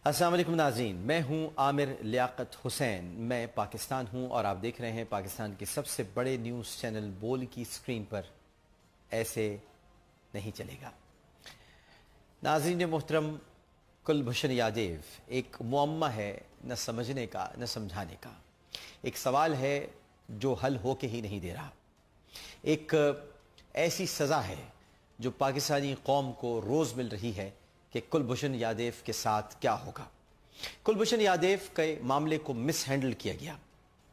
السلام علیکم ناظرین، میں ہوں عامر لیاقت حسین، میں پاکستان ہوں اور آپ دیکھ رہے ہیں پاکستان کے سب سے بڑے نیوز چینل بول کی سکرین پر ایسے نہیں چلے گا۔ ناظرین محترم، کلبھوشن یادیو ایک معمہ ہے، نہ سمجھنے کا نہ سمجھانے کا، ایک سوال ہے جو حل ہو کے ہی نہیں دے رہا، ایک ایسی سزا ہے جو پاکستانی قوم کو روز مل رہی ہے کہ کلبھوشن یادیو کے ساتھ کیا ہوگا۔ کلبھوشن یادیو کے معاملے کو مس ہینڈل کیا گیا۔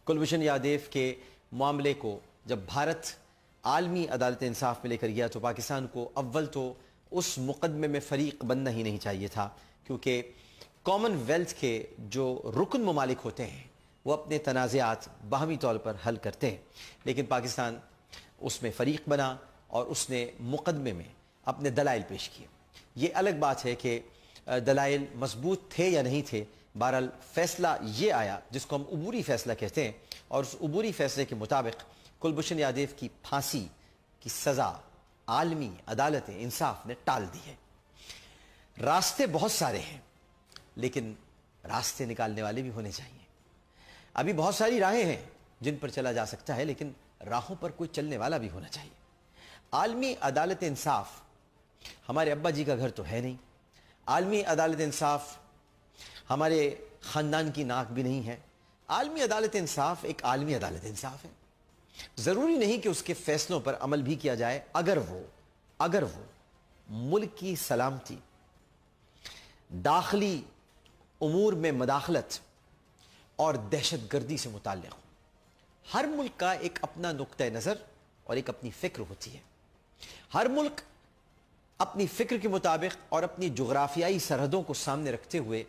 کلبھوشن یادیو کے معاملے کو جب بھارت عالمی عدالت انصاف میں لے کر گیا تو پاکستان کو اول تو اس مقدمے میں فریق بننا ہی نہیں چاہیے تھا، کیونکہ کامن ویلتھ کے جو رکن ممالک ہوتے ہیں وہ اپنے تنازعات باہمی طور پر حل کرتے ہیں، لیکن پاکستان اس میں فریق بنا اور اس نے مقدمے میں اپنے دلائل پیش کیے۔ یہ الگ بات ہے کہ دلائل مضبوط تھے یا نہیں تھے، بہرحال فیصلہ یہ آیا جس کو ہم عبوری فیصلہ کہتے ہیں، اور اس عبوری فیصلے کے مطابق کلبھوشن یادیو کی پھانسی کی سزا عالمی عدالت انصاف نے ٹال دی ہے۔ راستے بہت سارے ہیں، لیکن راستے نکالنے والے بھی ہونے چاہیے۔ ابھی بہت ساری راہیں ہیں جن پر چلا جا سکتا ہے، لیکن راہوں پر کوئی چلنے والا بھی ہونا چاہیے۔ عالمی عدالت انصاف ہمارے ابا جی کا گھر تو ہے نہیں، عالمی عدالت انصاف ہمارے خاندان کی ناک بھی نہیں ہے۔ عالمی عدالت انصاف ایک عالمی عدالت انصاف ہے، ضروری نہیں کہ اس کے فیصلوں پر عمل بھی کیا جائے اگر وہ ملک کی سلامتی، داخلی امور میں مداخلت اور دہشت گردی سے متعلق ہو۔ ہر ملک کا ایک اپنا نقطہ نظر اور ایک اپنی فکر ہوتی ہے۔ ہر ملک اپنی فکر کے مطابق اور اپنی جغرافیائی سرحدوں کو سامنے رکھتے ہوئے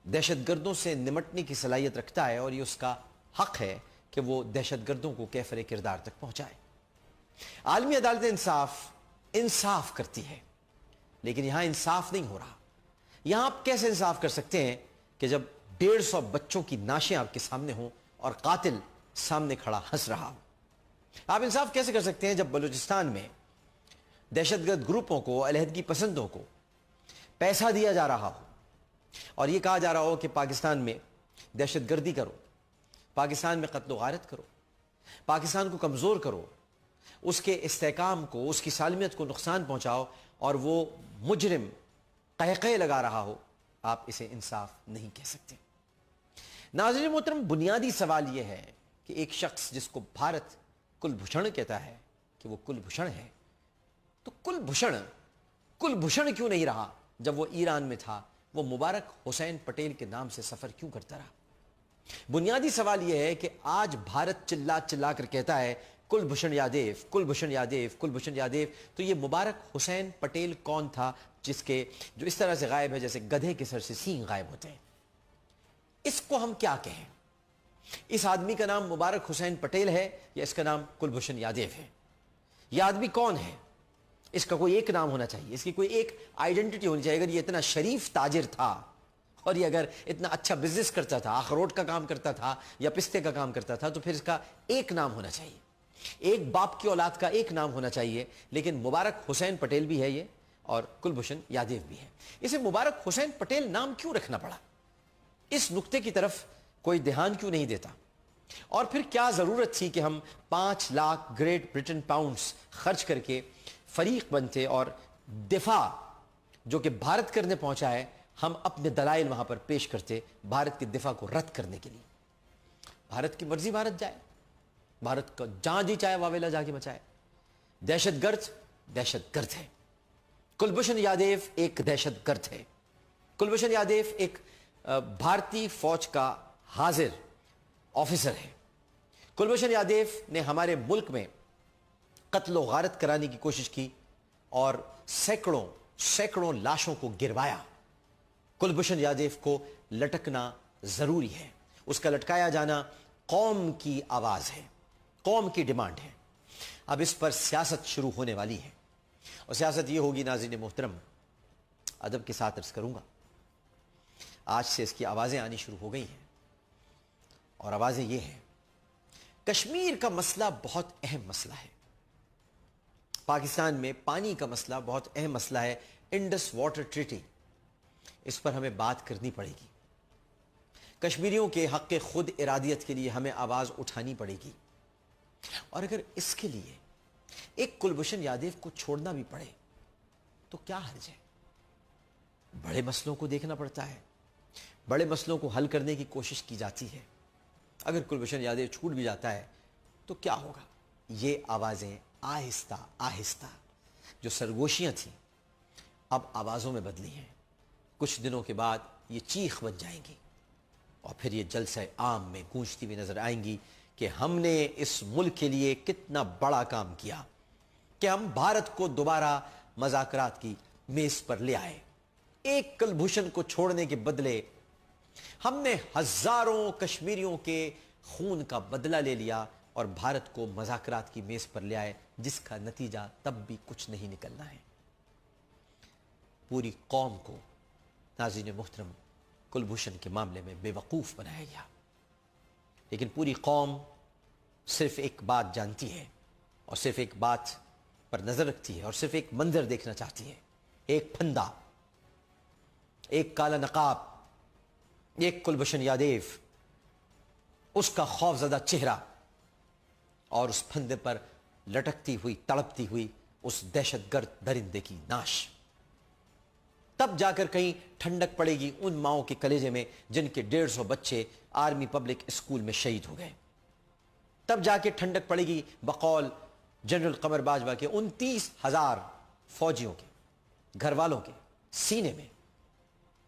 دہشت گردوں سے نمٹنے کی صلاحیت رکھتا ہے، اور یہ اس کا حق ہے کہ وہ دہشت گردوں کو کیفر کردار تک پہنچائے۔ عالمی عدالت انصاف کرتی ہے، لیکن یہاں انصاف نہیں ہو رہا۔ یہاں آپ کیسے انصاف کر سکتے ہیں کہ جب 150 بچوں کی نعشیں آپ کے سامنے ہوں اور قاتل سامنے کھڑا ہنس رہا ہو؟ آپ انصاف کیسے کر سکتے ہیں جب بلوچستان میں دہشت گرد گروپوں کو، علیحدگی پسندوں کو پیسہ دیا جا رہا ہو اور یہ کہا جا رہا ہو کہ پاکستان میں دہشت گردی کرو، پاکستان میں قتل و غارت کرو، پاکستان کو کمزور کرو، اس کے استحکام کو، اس کی سالمیت کو نقصان پہنچاؤ، اور وہ مجرم قہقہے لگا رہا ہو؟ آپ اسے انصاف نہیں کہہ سکتے۔ ناظرین محترم، بنیادی سوال یہ ہے کہ ایک شخص جس کو بھارت کلبھوشن کہتا ہے کہ وہ کلبھوشن ہے، تو کلبھوشن کیوں نہیں رہا جب وہ ایران میں تھا؟ وہ مبارک حسین پٹیل کے نام سے سفر کیوں کرتا رہا؟ بنیادی سوال یہ ہے کہ آج بھارت چلا کر کہتا ہے کلبھوشن یادیو، کلبھوشن یادیو، کلبھوشن یادیو، تو یہ مبارک حسین پٹیل کون تھا جو اس طرح سے غائب ہے جیسے گدھے کے سر سے سینگ غائب ہوتے ہیں؟ اس کو ہم کیا کہیں؟ اس آدمی کا نام مبارک حسین پٹیل ہے یا اس کا نام کلبھوشن یادیو ہے؟ یہ آدمی کون ہے؟ اس کا کوئی ایک نام ہونا چاہیے، اس کی کوئی ایک آئیڈینٹی ہونی چاہیے۔ اگر یہ اتنا شریف تاجر تھا اور یہ اگر اتنا اچھا بزنس کرتا تھا، اخروٹ کا کام کرتا تھا یا پستے کا کام کرتا تھا، تو پھر اس کا ایک نام ہونا چاہیے، ایک باپ کی اولاد کا ایک نام ہونا چاہیے۔ لیکن مبارک حسین پٹیل بھی ہے یہ، اور کلبھوشن یادیو بھی ہے۔ اسے مبارک حسین پٹیل نام کیوں رکھنا پڑا؟ اس نقطے کی طرف کوئی دھیان کیوں نہیں دیتا؟ اور پھر کیا ضرورت تھی کہ ہم 5 لاکھ گریٹ برٹن پاؤنڈز خرچ کر کے فریق بنتے اور دفاع جو کہ بھارت کرنے پہنچا ہے، ہم اپنے دلائل وہاں پر پیش کرتے بھارت کے دفاع کو رد کرنے کے لیے؟ بھارت کی مرضی بھارت جائے، بھارت کا جہاں جی چاہے واویلا جا کے بچائے۔ دہشت گرد ہے، کلبھوشن یادیو ایک دہشت گرد ہے۔ کلبھوشن یادیو ایک بھارتی فوج کا حاضر آفیسر ہے۔ کلبھوشن یادیو نے ہمارے ملک میں قتل و غارت کرانے کی کوشش کی اور سینکڑوں لاشوں کو گروایا۔ کلبھوشن یادیو کو لٹکنا ضروری ہے، اس کا لٹکایا جانا قوم کی آواز ہے، قوم کی ڈیمانڈ ہے۔ اب اس پر سیاست شروع ہونے والی ہے، اور سیاست یہ ہوگی ناظرین محترم، ادب کے ساتھ عرض کروں گا، آج سے اس کی آوازیں آنی شروع ہو گئی ہیں، اور آوازیں یہ ہیں، کشمیر کا مسئلہ بہت اہم مسئلہ ہے، پاکستان میں پانی کا مسئلہ بہت اہم مسئلہ ہے۔ انڈس واٹر ٹریٹی اس پر ہمیں بات کرنی پڑے گی. کشمیریوں کے حق خود ارادیت کے لیے ہمیں آواز اٹھانی پڑے گی. اور اگر اس کے لیے ایک کلبھوشن یادیو کو چھوڑنا بھی پڑے تو کیا حرج ہے؟ بڑے مسئلوں کو دیکھنا پڑتا ہے, بڑے مسئلوں کو حل کرنے کی کوشش کی جاتی ہے. اگر کلبھوشن یادیو چھوٹ بھی جاتا ہے تو کیا ہوگا؟ یہ آوازیں آہستہ آہستہ جو سرگوشیاں تھیں اب آوازوں میں بدلی ہیں. کچھ دنوں کے بعد یہ چیخ بن جائیں گی اور پھر یہ جلسہ عام میں گونجتی ہوئی نظر آئیں گی کہ ہم نے اس ملک کے لیے کتنا بڑا کام کیا کہ ہم بھارت کو دوبارہ مذاکرات کی میز پر لے آئے. ایک کلبھوشن کو چھوڑنے کے بدلے ہم نے ہزاروں کشمیریوں کے خون کا بدلہ لے لیا اور بھارت کو مذاکرات کی میز پر لے آئے, جس کا نتیجہ تب بھی کچھ نہیں نکلنا ہے. پوری قوم کو ناظرین محترم کلبھوشن کے معاملے میں بے وقوف بنایا گیا, لیکن پوری قوم صرف ایک بات جانتی ہے اور صرف ایک بات پر نظر رکھتی ہے اور صرف ایک منظر دیکھنا چاہتی ہے. ایک پھندا, ایک کالا نقاب, ایک کلبھوشن یادیو, اس کا خوفزدہ چہرہ اور اس پھندے پر لٹکتی ہوئی تڑپتی ہوئی اس دہشت گرد درندے کی ناش. تب جا کر کہیں ٹھنڈک پڑے گی ان ماؤں کے کلیجے میں جن کے 150 بچے آرمی پبلک اسکول میں شہید ہو گئے. تب جا کے ٹھنڈک پڑے گی بقول جنرل قمر باجوہ کے 29,000 فوجیوں کے گھر والوں کے سینے میں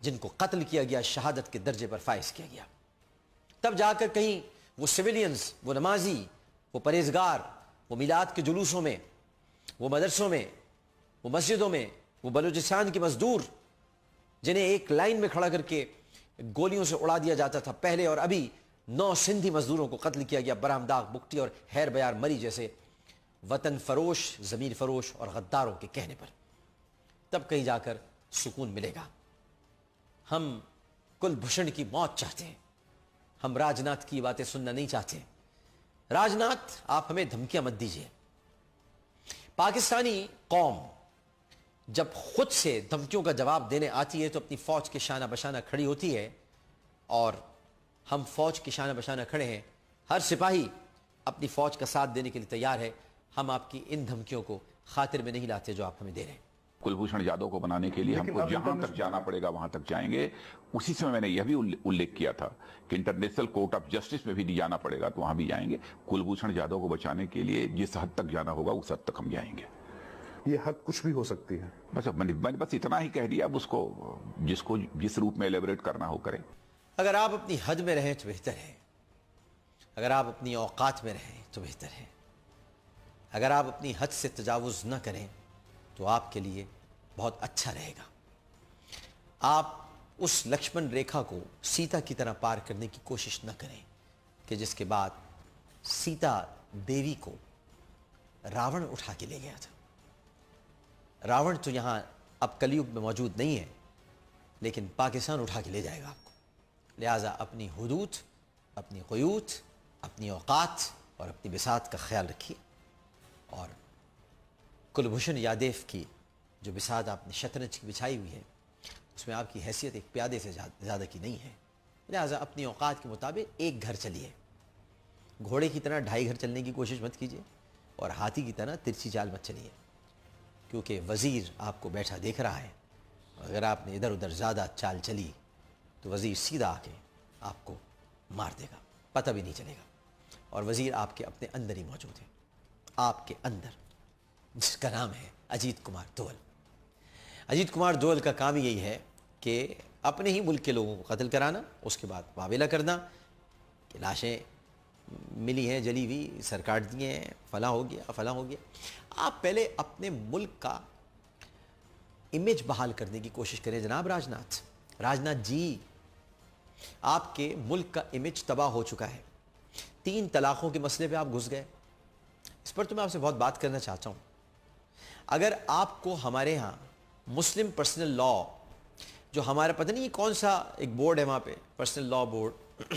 جن کو قتل کیا گیا, شہادت کے درجے پر فائز کیا گیا. تب جا کر کہیں وہ سویلینز, وہ نمازی, وہ پرہیزگار, وہ میلاد کے جلوسوں میں, وہ مدرسوں میں, وہ مسجدوں میں, وہ بلوچستان کے مزدور جنہیں ایک لائن میں کھڑا کر کے گولیوں سے اڑا دیا جاتا تھا پہلے, اور ابھی 9 سندھی مزدوروں کو قتل کیا گیا برہمداغ بگٹی اور حیر بیار مری جیسے وطن فروش, ضمیر فروش اور غداروں کے کہنے پر. تب کہیں جا کر سکون ملے گا. ہم کلبھوشن کی موت چاہتے ہیں, ہم راجناتھ کی باتیں سننا نہیں چاہتے. راجناتھ, آپ ہمیں دھمکیاں مت دیجیے. پاکستانی قوم جب خود سے دھمکیوں کا جواب دینے آتی ہے تو اپنی فوج کے شانہ بشانہ کھڑی ہوتی ہے, اور ہم فوج کے شانہ بشانہ کھڑے ہیں. ہر سپاہی اپنی فوج کا ساتھ دینے کے لیے تیار ہے. ہم آپ کی ان دھمکیوں کو خاطر میں نہیں لاتے جو آپ ہمیں دے رہے ہیں. کلبھوشن یادو کو بنانے کے لیے ہم کو جہاں تک جانا پڑے گا وہاں تک جائیں گے. اسی سے میں نے یہ بھی الیکھ کیا تھا کہ انٹرنیشنل کورٹ آف جسٹس میں بھی جانا پڑے گا تو وہاں بھی جائیں گے. کلبھوشن یادو کو بچانے کے لیے جس حد تک جانا ہوگا اس حد تک ہم جائیں گے. یہ حد کچھ بھی ہو سکتی ہے. میں نے بس اتنا ہی کہہ دیا, اب اس کو جس روپ میں ایلیبریٹ کرنا ہو کریں. اگر آپ اپنی حد میں رہیں تو بہتر ہے, اگر آپ اپنی اوقات میں رہیں تو بہتر ہے. اگر آپ اپنی حد سے تجاوز نہ کریں تو آپ کے لیے بہت اچھا رہے گا. آپ اس لکشمن ریکھا کو سیتا کی طرح پار کرنے کی کوشش نہ کریں کہ جس کے بعد سیتا دیوی کو راون اٹھا کے لے گیا تھا. راون تو یہاں اب کلیوگ میں موجود نہیں ہے, لیکن پاکستان اٹھا کے لے جائے گا آپ کو. لہٰذا اپنی حدود, اپنی قیود, اپنی اوقات اور اپنی بساط کا خیال رکھیے. اور کلبھوشن یادیو کی جو بساط آپ نے شطرنج کی بچھائی ہوئی ہے اس میں آپ کی حیثیت ایک پیادے سے زیادہ کی نہیں ہے. لہٰذا اپنی اوقات کے مطابق ایک گھر چلیے. گھوڑے کی طرح 2.5 گھر چلنے کی کوشش مت کیجیے اور ہاتھی کی طرح ترچھی چال مت چلیے, کیونکہ وزیر آپ کو بیٹھا دیکھ رہا ہے. اگر آپ نے ادھر ادھر زیادہ چال چلی تو وزیر سیدھا آ کے آپ کو مار دے گا, پتہ بھی نہیں چلے گا. اور وزیر آپ کے اپنے اندر ہی موجود ہے, آپ کے اندر, جس کا نام ہے اجیت کمار دوول. اجیت کمار دوول کا کام یہی ہے کہ اپنے ہی ملک کے لوگوں کو قتل کرانا, اس کے بعد واویلا کرنا کہ لاشیں ملی ہیں جلی ہوئی, سر کاٹ دیے ہیں, فلاں ہو گیا فلاں ہو گیا. آپ پہلے اپنے ملک کا امیج بحال کرنے کی کوشش کریں جناب راجناتھ. راجناتھ جی, آپ کے ملک کا امیج تباہ ہو چکا ہے. 3 طلاقوں کے مسئلے پہ آپ گھس گئے. اس پر تو میں آپ سے بہت بات کرنا چاہتا ہوں. اگر آپ کو ہمارے ہاں مسلم پرسنل لا, جو ہمارا پتہ نہیں کون سا ایک بورڈ ہے وہاں پہ, پرسنل لا بورڈ,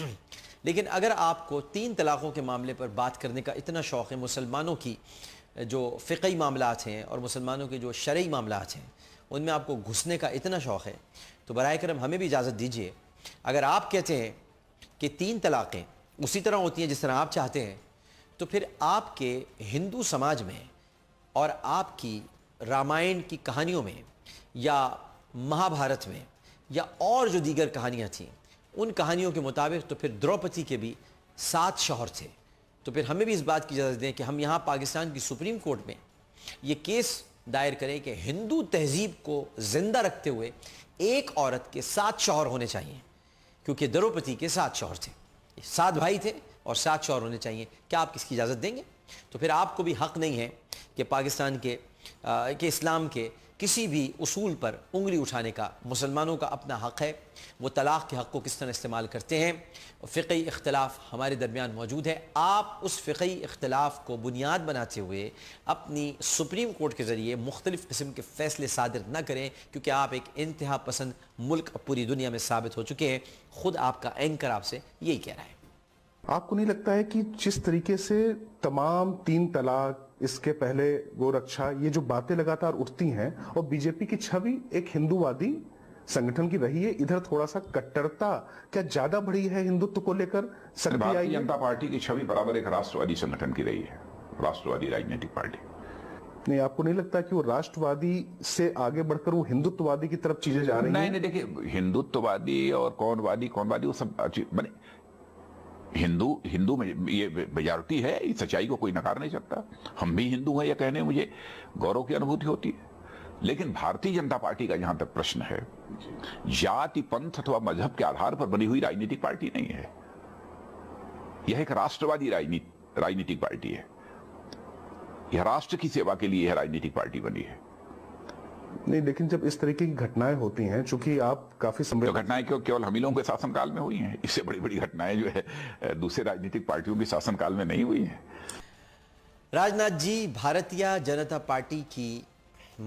لیکن اگر آپ کو 3 طلاقوں کے معاملے پر بات کرنے کا اتنا شوق ہے, مسلمانوں کی جو فقہی معاملات ہیں اور مسلمانوں کے جو شرعی معاملات ہیں ان میں آپ کو گھسنے کا اتنا شوق ہے, تو برائے کرم ہمیں بھی اجازت دیجیے، اگر آپ کہتے ہیں کہ 3 طلاقیں اسی طرح ہوتی ہیں جس طرح آپ چاہتے ہیں، تو پھر آپ کے ہندو سماج میں اور آپ کی رامائن کی کہانیوں میں یا مہا بھارت میں یا اور جو دیگر کہانیاں تھیں، ان کہانیوں کے مطابق تو پھر دروپدی کے بھی 7 شوہر تھے۔ تو پھر ہمیں بھی اس بات کی اجازت دیں کہ ہم یہاں پاکستان کی سپریم کورٹ میں یہ کیس دائر کریں کہ ہندو تہذیب کو زندہ رکھتے ہوئے ایک عورت کے 7 شوہر ہونے چاہیے، کیونکہ دروپدی کے 7 شوہر تھے، 7 بھائی تھے اور 7 شوہر ہونے چاہیے۔ کیا آپ کس کی اجازت دیں گے؟ تو پھر آپ کو بھی حق نہیں ہے کہ پاکستان کے اسلام کے کسی بھی اصول پر انگلی اٹھانے کا۔ مسلمانوں کا اپنا حق ہے، وہ طلاق کے حق کو کس طرح استعمال کرتے ہیں۔ فقہی اختلاف ہمارے درمیان موجود ہے، آپ اس فقہی اختلاف کو بنیاد بناتے ہوئے اپنی سپریم کورٹ کے ذریعے مختلف قسم کے فیصلے صادر نہ کریں، کیونکہ آپ ایک انتہا پسند ملک پوری دنیا میں ثابت ہو چکے ہیں۔ خود آپ کا اینکر آپ سے یہی کہہ رہا ہے۔ آپ کو نہیں لگتا ہے کہ جس طریقے سے تمام 3 طلاق، اس کے پہلے گو رکشا، یہ جو باتیں لگاتار اٹھتی ہیں، اور بی جے پی کی چھوی ایک ہندو وادی سنگٹھن کی رہی ہے، ادھر تھوڑا سا کٹرتا کیا زیادہ بڑھی ہے ہندوتو کو لے کر؟ بھارتیہ جنتا پارٹی کی چھوی برابر ایک راشٹروادی سنگٹھن کی رہی ہے، راشٹروادی راجنیتک پارٹی۔ نہیں، آپ کو نہیں لگتا کہ وہ راشٹروادی سے آگے بڑھ کر وہ ہندوتوادی کی طرف چیزیں جا رہی ہیں؟ نہیں دیکھیں، ہندوتوادی اور کون وادی وہ سب بنے، ہندو میں یہ میجارٹی ہے، اس سچائی کو کوئی نکار نہیں سکتا۔ ہم بھی ہندو ہیں، یہ کہنے مجھے گورو کی انوبھوتی ہوتی ہے۔ لیکن بھارتی جنتا پارٹی کا جہاں تک پرشن ہے، جاتی پنتھ اتوا مذہب کے آدھار پر بنی ہوئی راجنیتک پارٹی نہیں ہے، یہ ایک راشٹروادی راجنیتک پارٹی ہے، یہ راشٹر کی سیوا کے لیے راجنیتک پارٹی بنی ہے۔ نہیں، لیکن جب اس طریقے کی گھٹنائیں ہوتی ہیں، چونکہ آپ کافی جو گھٹنائیں کیول ہم ہی لوگوں کے شاسن کال میں ہوئی ہیں، اس سے بڑی بڑی گھٹنائیں جو ہے دوسرے راجنیتک پارٹیوں کے شاسن کال میں نہیں ہوئی ہیں۔ راجناتھ جی، بھارتیہ جنتا پارٹی کی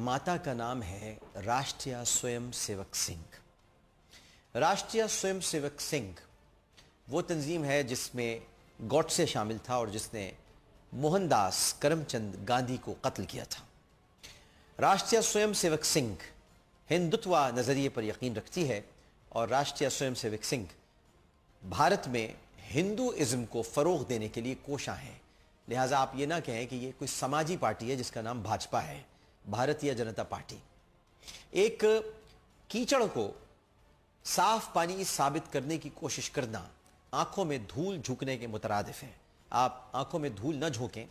ماتا کا نام ہے راشٹریہ سویم سیوک سنگھ۔ راشٹریہ سویم سیوک سنگھ وہ تنظیم ہے جس میں گوڈسے شامل تھا اور جس نے موہن داس کرم چند گاندھی کو قتل کیا تھا۔ راشٹریہ سویم سیوک سنگھ ہندوتوا نظریے پر یقین رکھتی ہے، اور راشٹریہ سویم سیوک سنگھ بھارت میں ہندوازم کو فروغ دینے کے لیے کوشاں ہے۔ لہٰذا آپ یہ نہ کہیں کہ یہ کوئی سماجی پارٹی ہے جس کا نام بھاجپا ہے۔ بھارتیہ جنتا پارٹی ایک کیچڑ کو صاف پانی ثابت کرنے کی کوشش کرنا آنکھوں میں دھول جھونکنے کے مترادف ہے۔ آپ آنکھوں میں دھول نہ جھونکیں،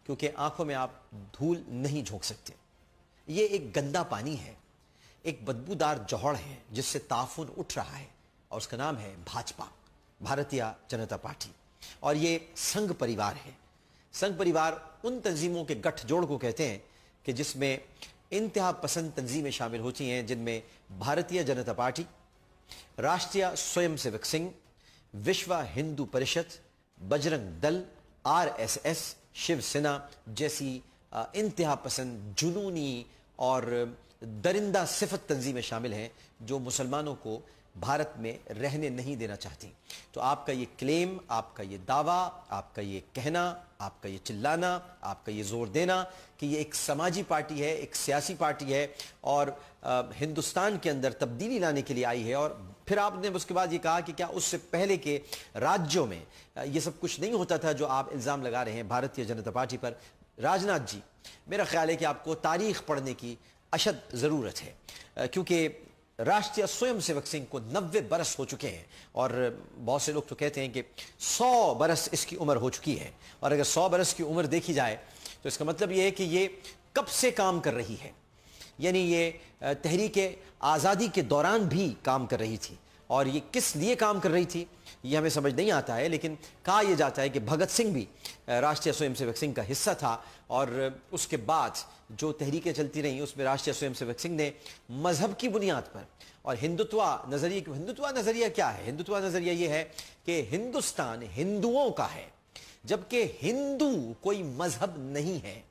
کیونکہ آنکھوں میں آپ دھول نہیں جھونک سکتے۔ یہ ایک گندا پانی ہے، ایک بدبودار جوہر ہے جس سے تعفن اٹھ رہا ہے، اور اس کا نام ہے بھاجپا، بھارتیہ جنتا پارٹی۔ اور یہ سنگھ پریوار ہے۔ سنگھ پریوار ان تنظیموں کے گٹھ جوڑ کو کہتے ہیں کہ جس میں انتہا پسند تنظیمیں شامل ہوتی ہیں، جن میں Bharatiya Janata Party, Rashtriya Swayamsevak Sangh, Vishwa Hindu Parishad, Bajrang Dal, RSS، Shiv Sena جیسی انتہا پسند، جنونی اور درندہ صفت تنظیمیں شامل ہیں جو مسلمانوں کو بھارت میں رہنے نہیں دینا چاہتی۔ تو آپ کا یہ کلیم، آپ کا یہ دعویٰ، آپ کا یہ کہنا، آپ کا یہ چلانا، آپ کا یہ زور دینا کہ یہ ایک سماجی پارٹی ہے، ایک سیاسی پارٹی ہے اور ہندوستان کے اندر تبدیلی لانے کے لیے آئی ہے، اور پھر آپ نے اس کے بعد یہ کہا کہ کیا اس سے پہلے کے راجیوں میں یہ سب کچھ نہیں ہوتا تھا جو آپ الزام لگا رہے ہیں بھارتیہ جنتا پارٹی پر۔ راجناتھ جی، میرا خیال ہے کہ آپ کو تاریخ پڑھنے کی اشد ضرورت ہے، کیونکہ راشٹریہ سویم سیوک سنگھ کو 90 برس ہو چکے ہیں، اور بہت سے لوگ تو کہتے ہیں کہ 100 برس اس کی عمر ہو چکی ہے، اور اگر 100 برس کی عمر دیکھی جائے تو اس کا مطلب یہ ہے کہ یہ کب سے کام کر رہی ہے، یعنی یہ تحریک آزادی کے دوران بھی کام کر رہی تھی، اور یہ کس لیے کام کر رہی تھی یہ ہمیں سمجھ نہیں آتا ہے، لیکن کہا یہ جاتا ہے کہ بھگت سنگھ بھی راشٹریہ سویم سیوک سنگھ کا حصہ تھا، اور اس کے بعد جو تحریکیں چلتی رہیں اس میں راشٹریہ سویم سیوک سنگھ نے مذہب کی بنیاد پر اور ہندوتوا نظریہ کیا ہے؟ ہندوتوا نظریہ یہ ہے کہ ہندوستان ہندوؤں کا ہے، جبکہ ہندو کوئی مذہب نہیں ہے۔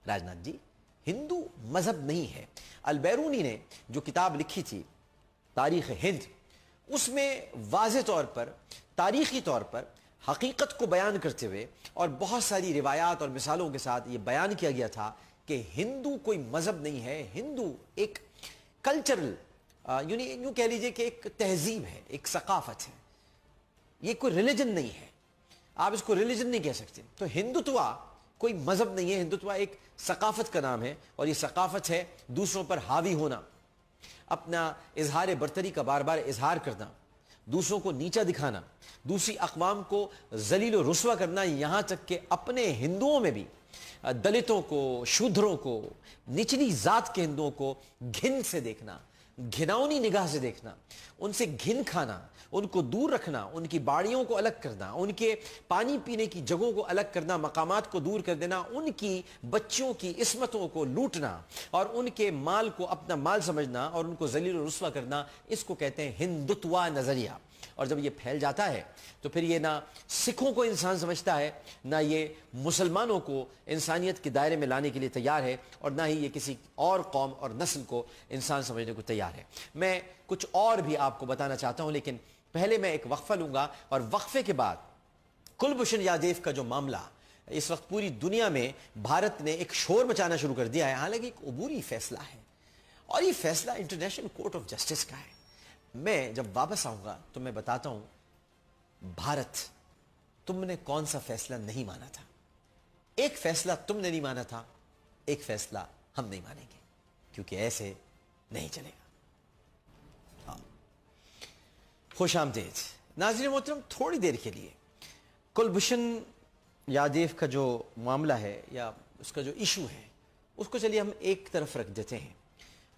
راجناتھ جی، ہندو مذہب نہیں ہے۔ البیرونی نے جو کتاب لکھی تھی تاریخ ہند، اس میں واضح طور پر، تاریخی طور پر حقیقت کو بیان کرتے ہوئے اور بہت ساری روایات اور مثالوں کے ساتھ یہ بیان کیا گیا تھا کہ ہندو کوئی مذہب نہیں ہے، ہندو ایک کلچرل یوں کہہ لیجئے کہ ایک تہذیب ہے، ایک ثقافت ہے، یہ کوئی ریلیجن نہیں ہے، آپ اس کو ریلیجن نہیں کہہ سکتے. تو ہندوتوا کوئی مذہب نہیں ہے، ہندوتوا ایک ثقافت کا نام ہے، اور یہ ثقافت ہے دوسروں پر حاوی ہونا، اپنا اظہار برتری کا بار بار اظہار کرنا، دوسروں کو نیچا دکھانا، دوسری اقوام کو ذلیل و رسوا کرنا، یہاں تک کہ اپنے ہندوؤں میں بھی دلتوں کو، شودروں کو، نچلی ذات کے ہندوؤں کو گھن سے دیکھنا، گھناؤنی نگاہ سے دیکھنا، ان سے گھن کھانا، ان کو دور رکھنا، ان کی باڑیوں کو الگ کرنا، ان کے پانی پینے کی جگہوں کو الگ کرنا، مقامات کو دور کر دینا، ان کی بچیوں کی عصمتوں کو لوٹنا اور ان کے مال کو اپنا مال سمجھنا اور ان کو ذلیل و رسوا کرنا، اس کو کہتے ہیں ہندوتوا نظریہ. اور جب یہ پھیل جاتا ہے تو پھر یہ نہ سکھوں کو انسان سمجھتا ہے، نہ یہ مسلمانوں کو انسانیت کے دائرے میں لانے کے لیے تیار ہے، اور نہ ہی یہ کسی اور قوم اور نسل کو انسان سمجھنے کو تیار ہے. میں کچھ اور بھی آپ کو بتانا چاہتا ہوں، لیکن پہلے میں ایک وقفہ لوں گا، اور وقفے کے بعد کلبھوشن یادیو کا جو معاملہ اس وقت پوری دنیا میں بھارت نے ایک شور مچانا شروع کر دیا ہے، حالانکہ ایک عبوری فیصلہ ہے اور یہ فیصلہ انٹرنیشنل کورٹ آف جسٹس کا ہے. میں جب واپس آؤں گا تو میں بتاتا ہوں بھارت تم نے کون سا فیصلہ نہیں مانا تھا. ایک فیصلہ تم نے نہیں مانا تھا، ایک فیصلہ ہم نہیں مانیں گے، کیونکہ ایسے نہیں چلے گا. خوش آمدید ناظرین محترم. تھوڑی دیر کے لیے کلبھوشن یادیو کا جو معاملہ ہے یا اس کا جو ایشو ہے اس کو چلیے ہم ایک طرف رکھ دیتے ہیں،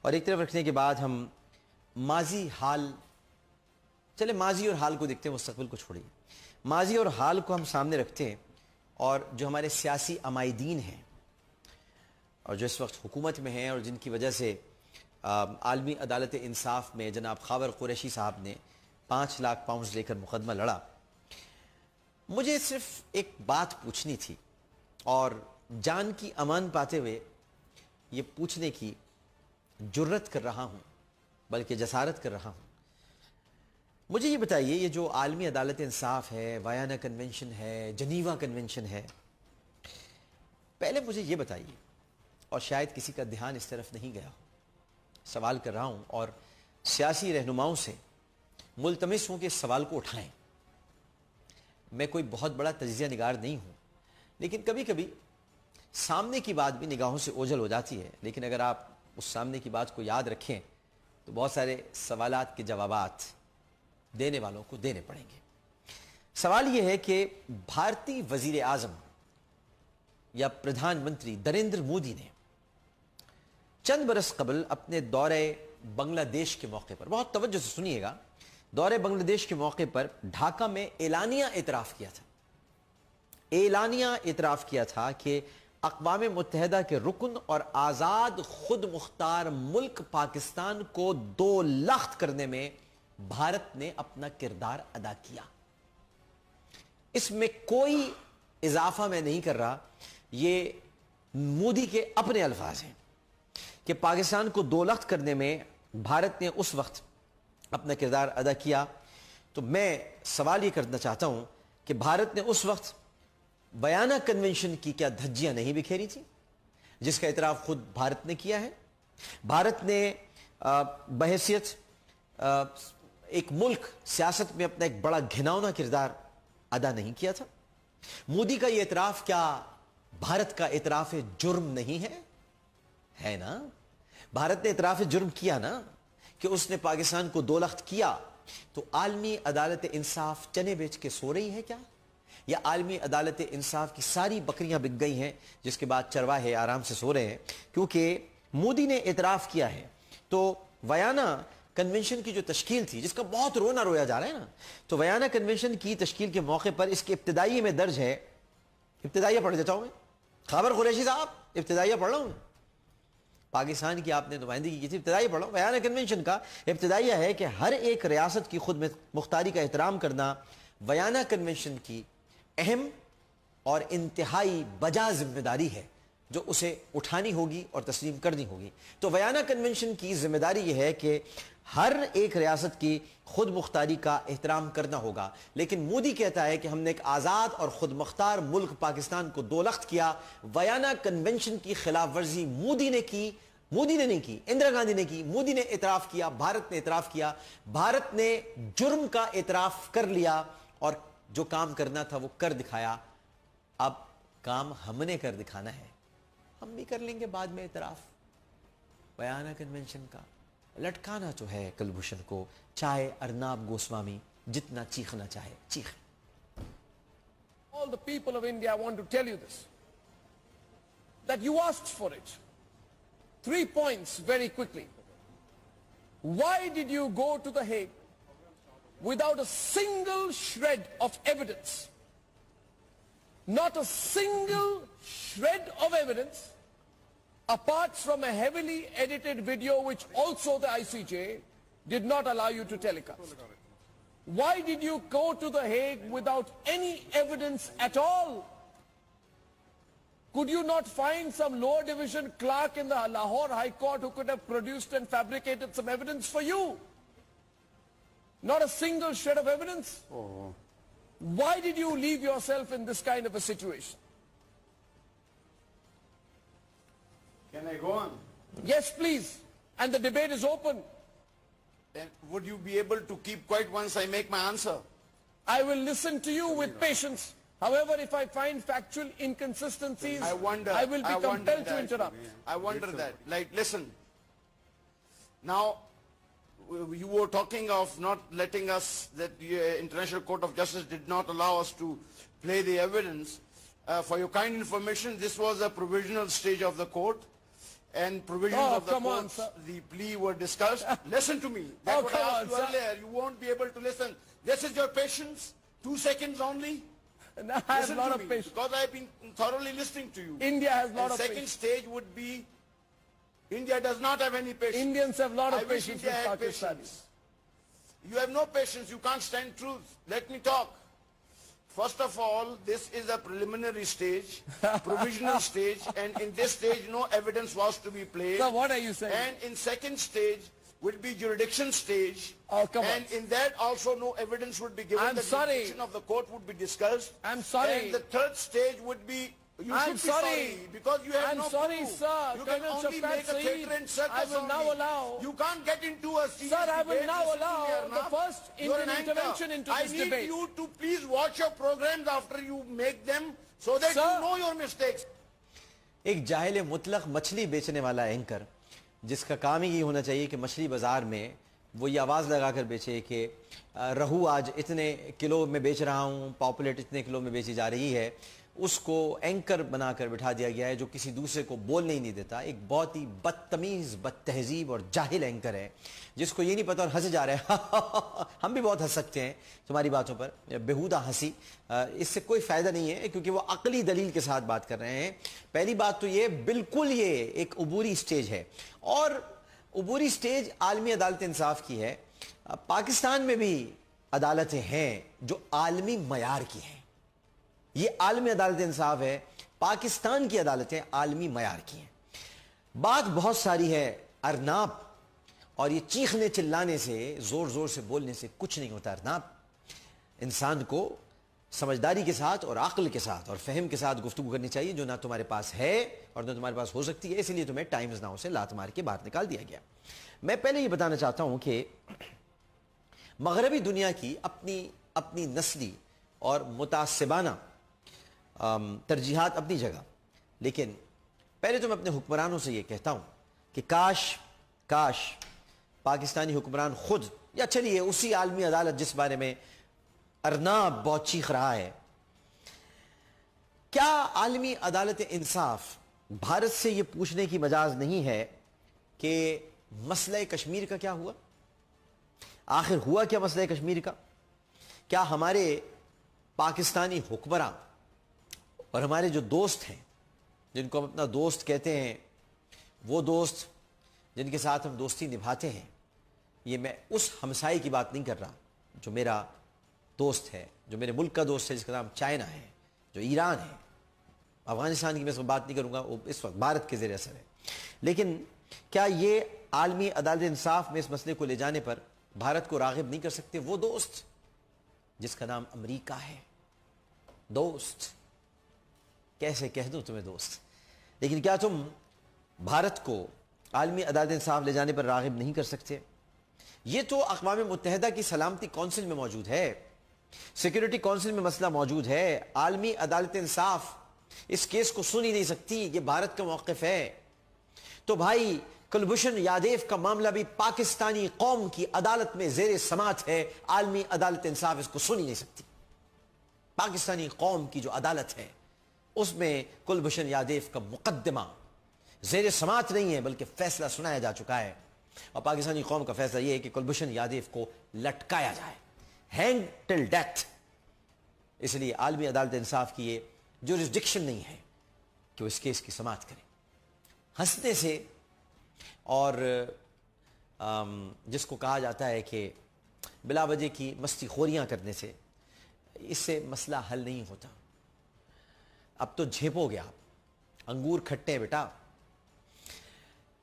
اور ایک طرف رکھنے کے بعد ہم ماضی اور حال کو دیکھتے ہیں، مستقبل کو چھوڑیے. ماضی اور حال کو ہم سامنے رکھتے ہیں، اور جو ہمارے سیاسی عمائدین ہیں اور جو اس وقت حکومت میں ہیں اور جن کی وجہ سے عالمی عدالت انصاف میں جناب خاور قریشی صاحب نے 5 لاکھ پاؤنڈز لے کر مقدمہ لڑا، مجھے صرف ایک بات پوچھنی تھی اور جان کی امان پاتے ہوئے یہ پوچھنے کی جرت کر رہا ہوں، بلکہ جسارت کر رہا ہوں. مجھے یہ بتائیے، یہ جو عالمی عدالت انصاف ہے، ویانا کنونشن ہے، جنیوا کنونشن ہے، پہلے مجھے یہ بتائیے، اور شاید کسی کا دھیان اس طرف نہیں گیا ہو، سوال کر رہا ہوں اور سیاسی رہنماؤں سے ملتمس ہوں کہ اس سوال کو اٹھائیں. میں کوئی بہت بڑا تجزیہ نگار نہیں ہوں، لیکن کبھی کبھی سامنے کی بات بھی نگاہوں سے اوجھل ہو جاتی ہے، لیکن اگر آپ اس سامنے کی بات کو یاد رکھیں تو بہت سارے سوالات کے جوابات دینے والوں کو دینے پڑیں گے. سوال یہ ہے کہ بھارتی وزیر اعظم یا پردھان منتری نریندر مودی نے چند برس قبل اپنے دورے بنگلہ دیش کے موقع پر، بہت توجہ سے سنیے گا، دورے بنگلہ دیش کے موقع پر ڈھاکہ میں اعلانیہ اعتراف کیا تھا کہ اقوام متحدہ کے رکن اور آزاد خود مختار ملک پاکستان کو 2 لخت کرنے میں بھارت نے اپنا کردار ادا کیا. اس میں کوئی اضافہ میں نہیں کر رہا، یہ مودی کے اپنے الفاظ ہیں کہ پاکستان کو 2 لخت کرنے میں بھارت نے اس وقت اپنا کردار ادا کیا. تو میں سوال یہ کرنا چاہتا ہوں کہ بھارت نے اس وقت ویانا کنونشن کی کیا دھجیاں نہیں بکھیری تھی، جس کا اعتراف خود بھارت نے کیا ہے؟ بھارت نے بحیثیت ایک ملک سیاست میں اپنا ایک بڑا گھناؤنا کردار ادا نہیں کیا تھا؟ مودی کا یہ اعتراف کیا بھارت کا اعتراف جرم نہیں ہے؟ ہے نا؟ بھارت نے اعتراف جرم کیا نا کہ اس نے پاکستان کو 2 لخت کیا. تو عالمی عدالت انصاف چنے بیچ کے سو رہی ہے کیا؟ یا عالمی عدالت انصاف کی ساری بکریاں بک گئی ہیں جس کے بعد چرواہے آرام سے سو رہے ہیں؟ کیونکہ مودی نے اعتراف کیا ہے. تو ویانا کنونشن کی جو تشکیل تھی، جس کا بہت رونا رویا جا رہا ہے نا، تو ویانا کنونشن کی تشکیل کے موقع پر اس کے ابتدائی میں درج ہے، ابتدائیہ پڑھ دیتا ہوں میں، خاور قریشی صاحب ابتدائیہ پڑھ رہا ہوں، پاکستان کی آپ نے نمائندگی کی تھی، ابتدائی پڑھو. ویانا کنونشن کا ابتدائیہ ہے کہ ہر ایک ریاست کی خود مختاری کا احترام کرنا ویانا کنونشن کی اہم اور انتہائی بجا ذمہ داری ہے جو اسے اٹھانی ہوگی اور تسلیم کرنی ہوگی. تو ویانا کنونشن کی ذمہ داری یہ ہے کہ ہر ایک ریاست کی خود مختاری کا احترام کرنا ہوگا. لیکن مودی کہتا ہے کہ ہم نے ایک آزاد اور خود مختار ملک پاکستان کو 2 لخت کیا. ویانا کنونشن کی خلاف ورزی مودی نے کی، مودی نے نہیں کی, اندرا گاندھی نے کی. مودی نے اعتراف کیا, بھارت نے اعتراف کیا, بھارت نے جرم کا اعتراف کر لیا اور جو کام کرنا تھا وہ کر دکھایا. اب کام ہم نے کر دکھانا ہے, ہم بھی کر لیں گے بعد میں اعتراف. بیانہ کنونشن کا لٹکانا تو ہے کلبھوشن کو, چاہے ارناب گوسوامی جتنا چیخنا چاہے چیخ. All the people of India, I want to tell you this, that you asked for it. 3 points very quickly. Why did you go to The Hague without a single shred of evidence? Not a single shred of evidence, apart from a heavily edited video which also the ICJ did not allow you to telecast. Why did you go to The Hague without any evidence at all? Could you not find some lower division clerk in the Lahore High Court who could have produced and fabricated some evidence for you? Not a single shred of evidence. Why did you leave yourself in this kind of a situation? Can I go on? Yes, please. And the debate is open. Then would you be able to keep quiet once I make my answer? I will listen to you with patience. However, if I find factual inconsistencies, I wonder. I will be compelled to interrupt. I wonder that. Like, listen. Now, you were talking of not letting us, that the International Court of Justice did not allow us to play the evidence. For your kind information, this was a provisional stage of the court. And provisions of the court, the plea were discussed. Listen to me. That's what I asked you earlier. You won't be able to listen. This is your patience. 2 seconds only. And I have a lot of patience. Because I've been thoroughly listening to you. India has a lot of second patience. stage would be, India does not have any patience. Indians have a lot of I wish patience India with had Pakistanis. patience. You have no patience. You can't stand truth. Let me talk. First of all, this is a preliminary stage, provisional stage, and in this stage no evidence was to be played. So what are you saying? And in second stage would be jurisdiction stage. Oh, come on. And in that also no evidence would be given. I'm the sorry. jurisdiction of the court would be discussed. I'm sorry. And the third stage would be, you I'm should be sorry because you have I'm no sorry, proof. sir. You can Colonel only Shafqat make a theater Saeed, and circus I will now only. allow- You can't get into a serious Sir, I will debate. now Listen to allow me, the Arnab. first You're an Indian anchor. intervention into I this need debate. you to please watch your programs after you make them so that Sir. you know your mistakes. ایک جاہل مطلق مچھلی بیچنے والا anchor جس کا کام ہی یہ ہونا چاہیے کہ مچھلی بازار میں وہ یہ آواز لگا کر بیچے کہ رہو آج اتنے کلو میں بیچ رہا ہوں, پاپولیٹ اتنے کلو میں بیچی جا رہی ہے, اس کو اینکر بنا کر بٹھا دیا گیا ہے جو کسی دوسرے کو بولنے ہی نہیں دیتا. ایک بہت ہی بدتمیز, بد-تہذیب اور جاہل اینکر ہے جس کو یہ نہیں پتا اور ہنسے جا رہے ہیں. ہم بھی بہت ہنس سکتے ہیں تمہاری باتوں پر, بےہودہ ہنسی, اس سے کوئی فائدہ نہیں ہے کیونکہ وہ عقلی دلیل کے ساتھ بات کر رہے ہیں. پہلی بات تو یہ بالکل یہ ایک عبوری سٹیج ہے اور عبوری سٹیج عالمی عدالت انصاف کی ہے. پاکستان میں بھی عدالتیں ہیں جو عالمی معیار کی ہیں. یہ عالمی عدالت انصاف ہے, پاکستان کی عدالتیں عالمی معیار کی ہیں. بات بہت ساری ہے ارناب, اور یہ چیخنے چلانے سے, زور زور سے بولنے سے کچھ نہیں ہوتا. ارناب, انسان کو سمجھداری کے ساتھ اور عقل کے ساتھ اور فہم کے ساتھ گفتگو کرنی چاہیے جو نہ تمہارے پاس ہے اور نہ تمہارے پاس ہو سکتی ہے. اسی لیے تمہیں ٹائمز ناؤ سے لات مار کے باہر نکال دیا گیا. میں پہلے یہ بتانا چاہتا ہوں کہ مغربی دنیا کی اپنی نسلی اور متعصبانہ ترجیحات اپنی جگہ, لیکن پہلے تو میں اپنے حکمرانوں سے یہ کہتا ہوں کہ کاش پاکستانی حکمران خود, یا چلیے اسی عالمی عدالت جس بارے میں ارناب بہت چیخ رہا ہے, کیا عالمی عدالت انصاف بھارت سے یہ پوچھنے کی مجاز نہیں ہے کہ مسئلہ کشمیر کا کیا ہوا؟ آخر ہوا کیا مسئلہ کشمیر کا؟ کیا ہمارے پاکستانی حکمراں اور ہمارے جو دوست ہیں جن کو ہم اپنا دوست کہتے ہیں, وہ دوست جن کے ساتھ ہم دوستی نبھاتے ہیں, یہ میں اس ہمسائے کی بات نہیں کر رہا جو میرا دوست ہے, جو میرے ملک کا دوست ہے جس کا نام چائنا ہے, جو ایران ہے, افغانستان کی میں اس وقت بات نہیں کروں گا, وہ اس وقت بھارت کے زیر اثر ہے. لیکن کیا یہ عالمی عدالت انصاف میں اس مسئلے کو لے جانے پر بھارت کو راغب نہیں کر سکتے وہ دوست جس کا نام امریکہ ہے؟ دوست کیسے کہہ دوں تمہیں دوست, لیکن کیا تم بھارت کو عالمی عدالت انصاف لے جانے پر راغب نہیں کر سکتے. یہ تو اقوام متحدہ کی سلامتی کونسل میں موجود ہے, سیکیورٹی کونسل میں مسئلہ موجود ہے. عالمی عدالت انصاف اس کیس کو سن ہی نہیں سکتی, یہ بھارت کا موقف ہے. تو بھائی کلبھوشن یادیو کا معاملہ بھی پاکستانی قوم کی عدالت میں زیر سماعت ہے, عالمی عدالت انصاف اس کو سن ہی نہیں سکتی. پاکستانی قوم کی جو عدالت ہے اس میں کلبھوشن یادیو کا مقدمہ زیر سماعت نہیں ہے بلکہ فیصلہ سنایا جا چکا ہے, اور پاکستانی قوم کا فیصلہ یہ ہے کہ کلبھوشن یادیو کو لٹکایا جائے, ہینگ ٹل ڈیتھ. اس لیے عالمی عدالت انصاف کی یہ جورسڈکشن نہیں ہے کہ وہ اس کیس کی سماعت کرے. ہنسنے سے اور جس کو کہا جاتا ہے کہ بلا وجہ کی مستی خوریاں کرنے سے, اس سے مسئلہ حل نہیں ہوتا. اب تو جھیپو گیا, انگور کھٹے ہیں بیٹا.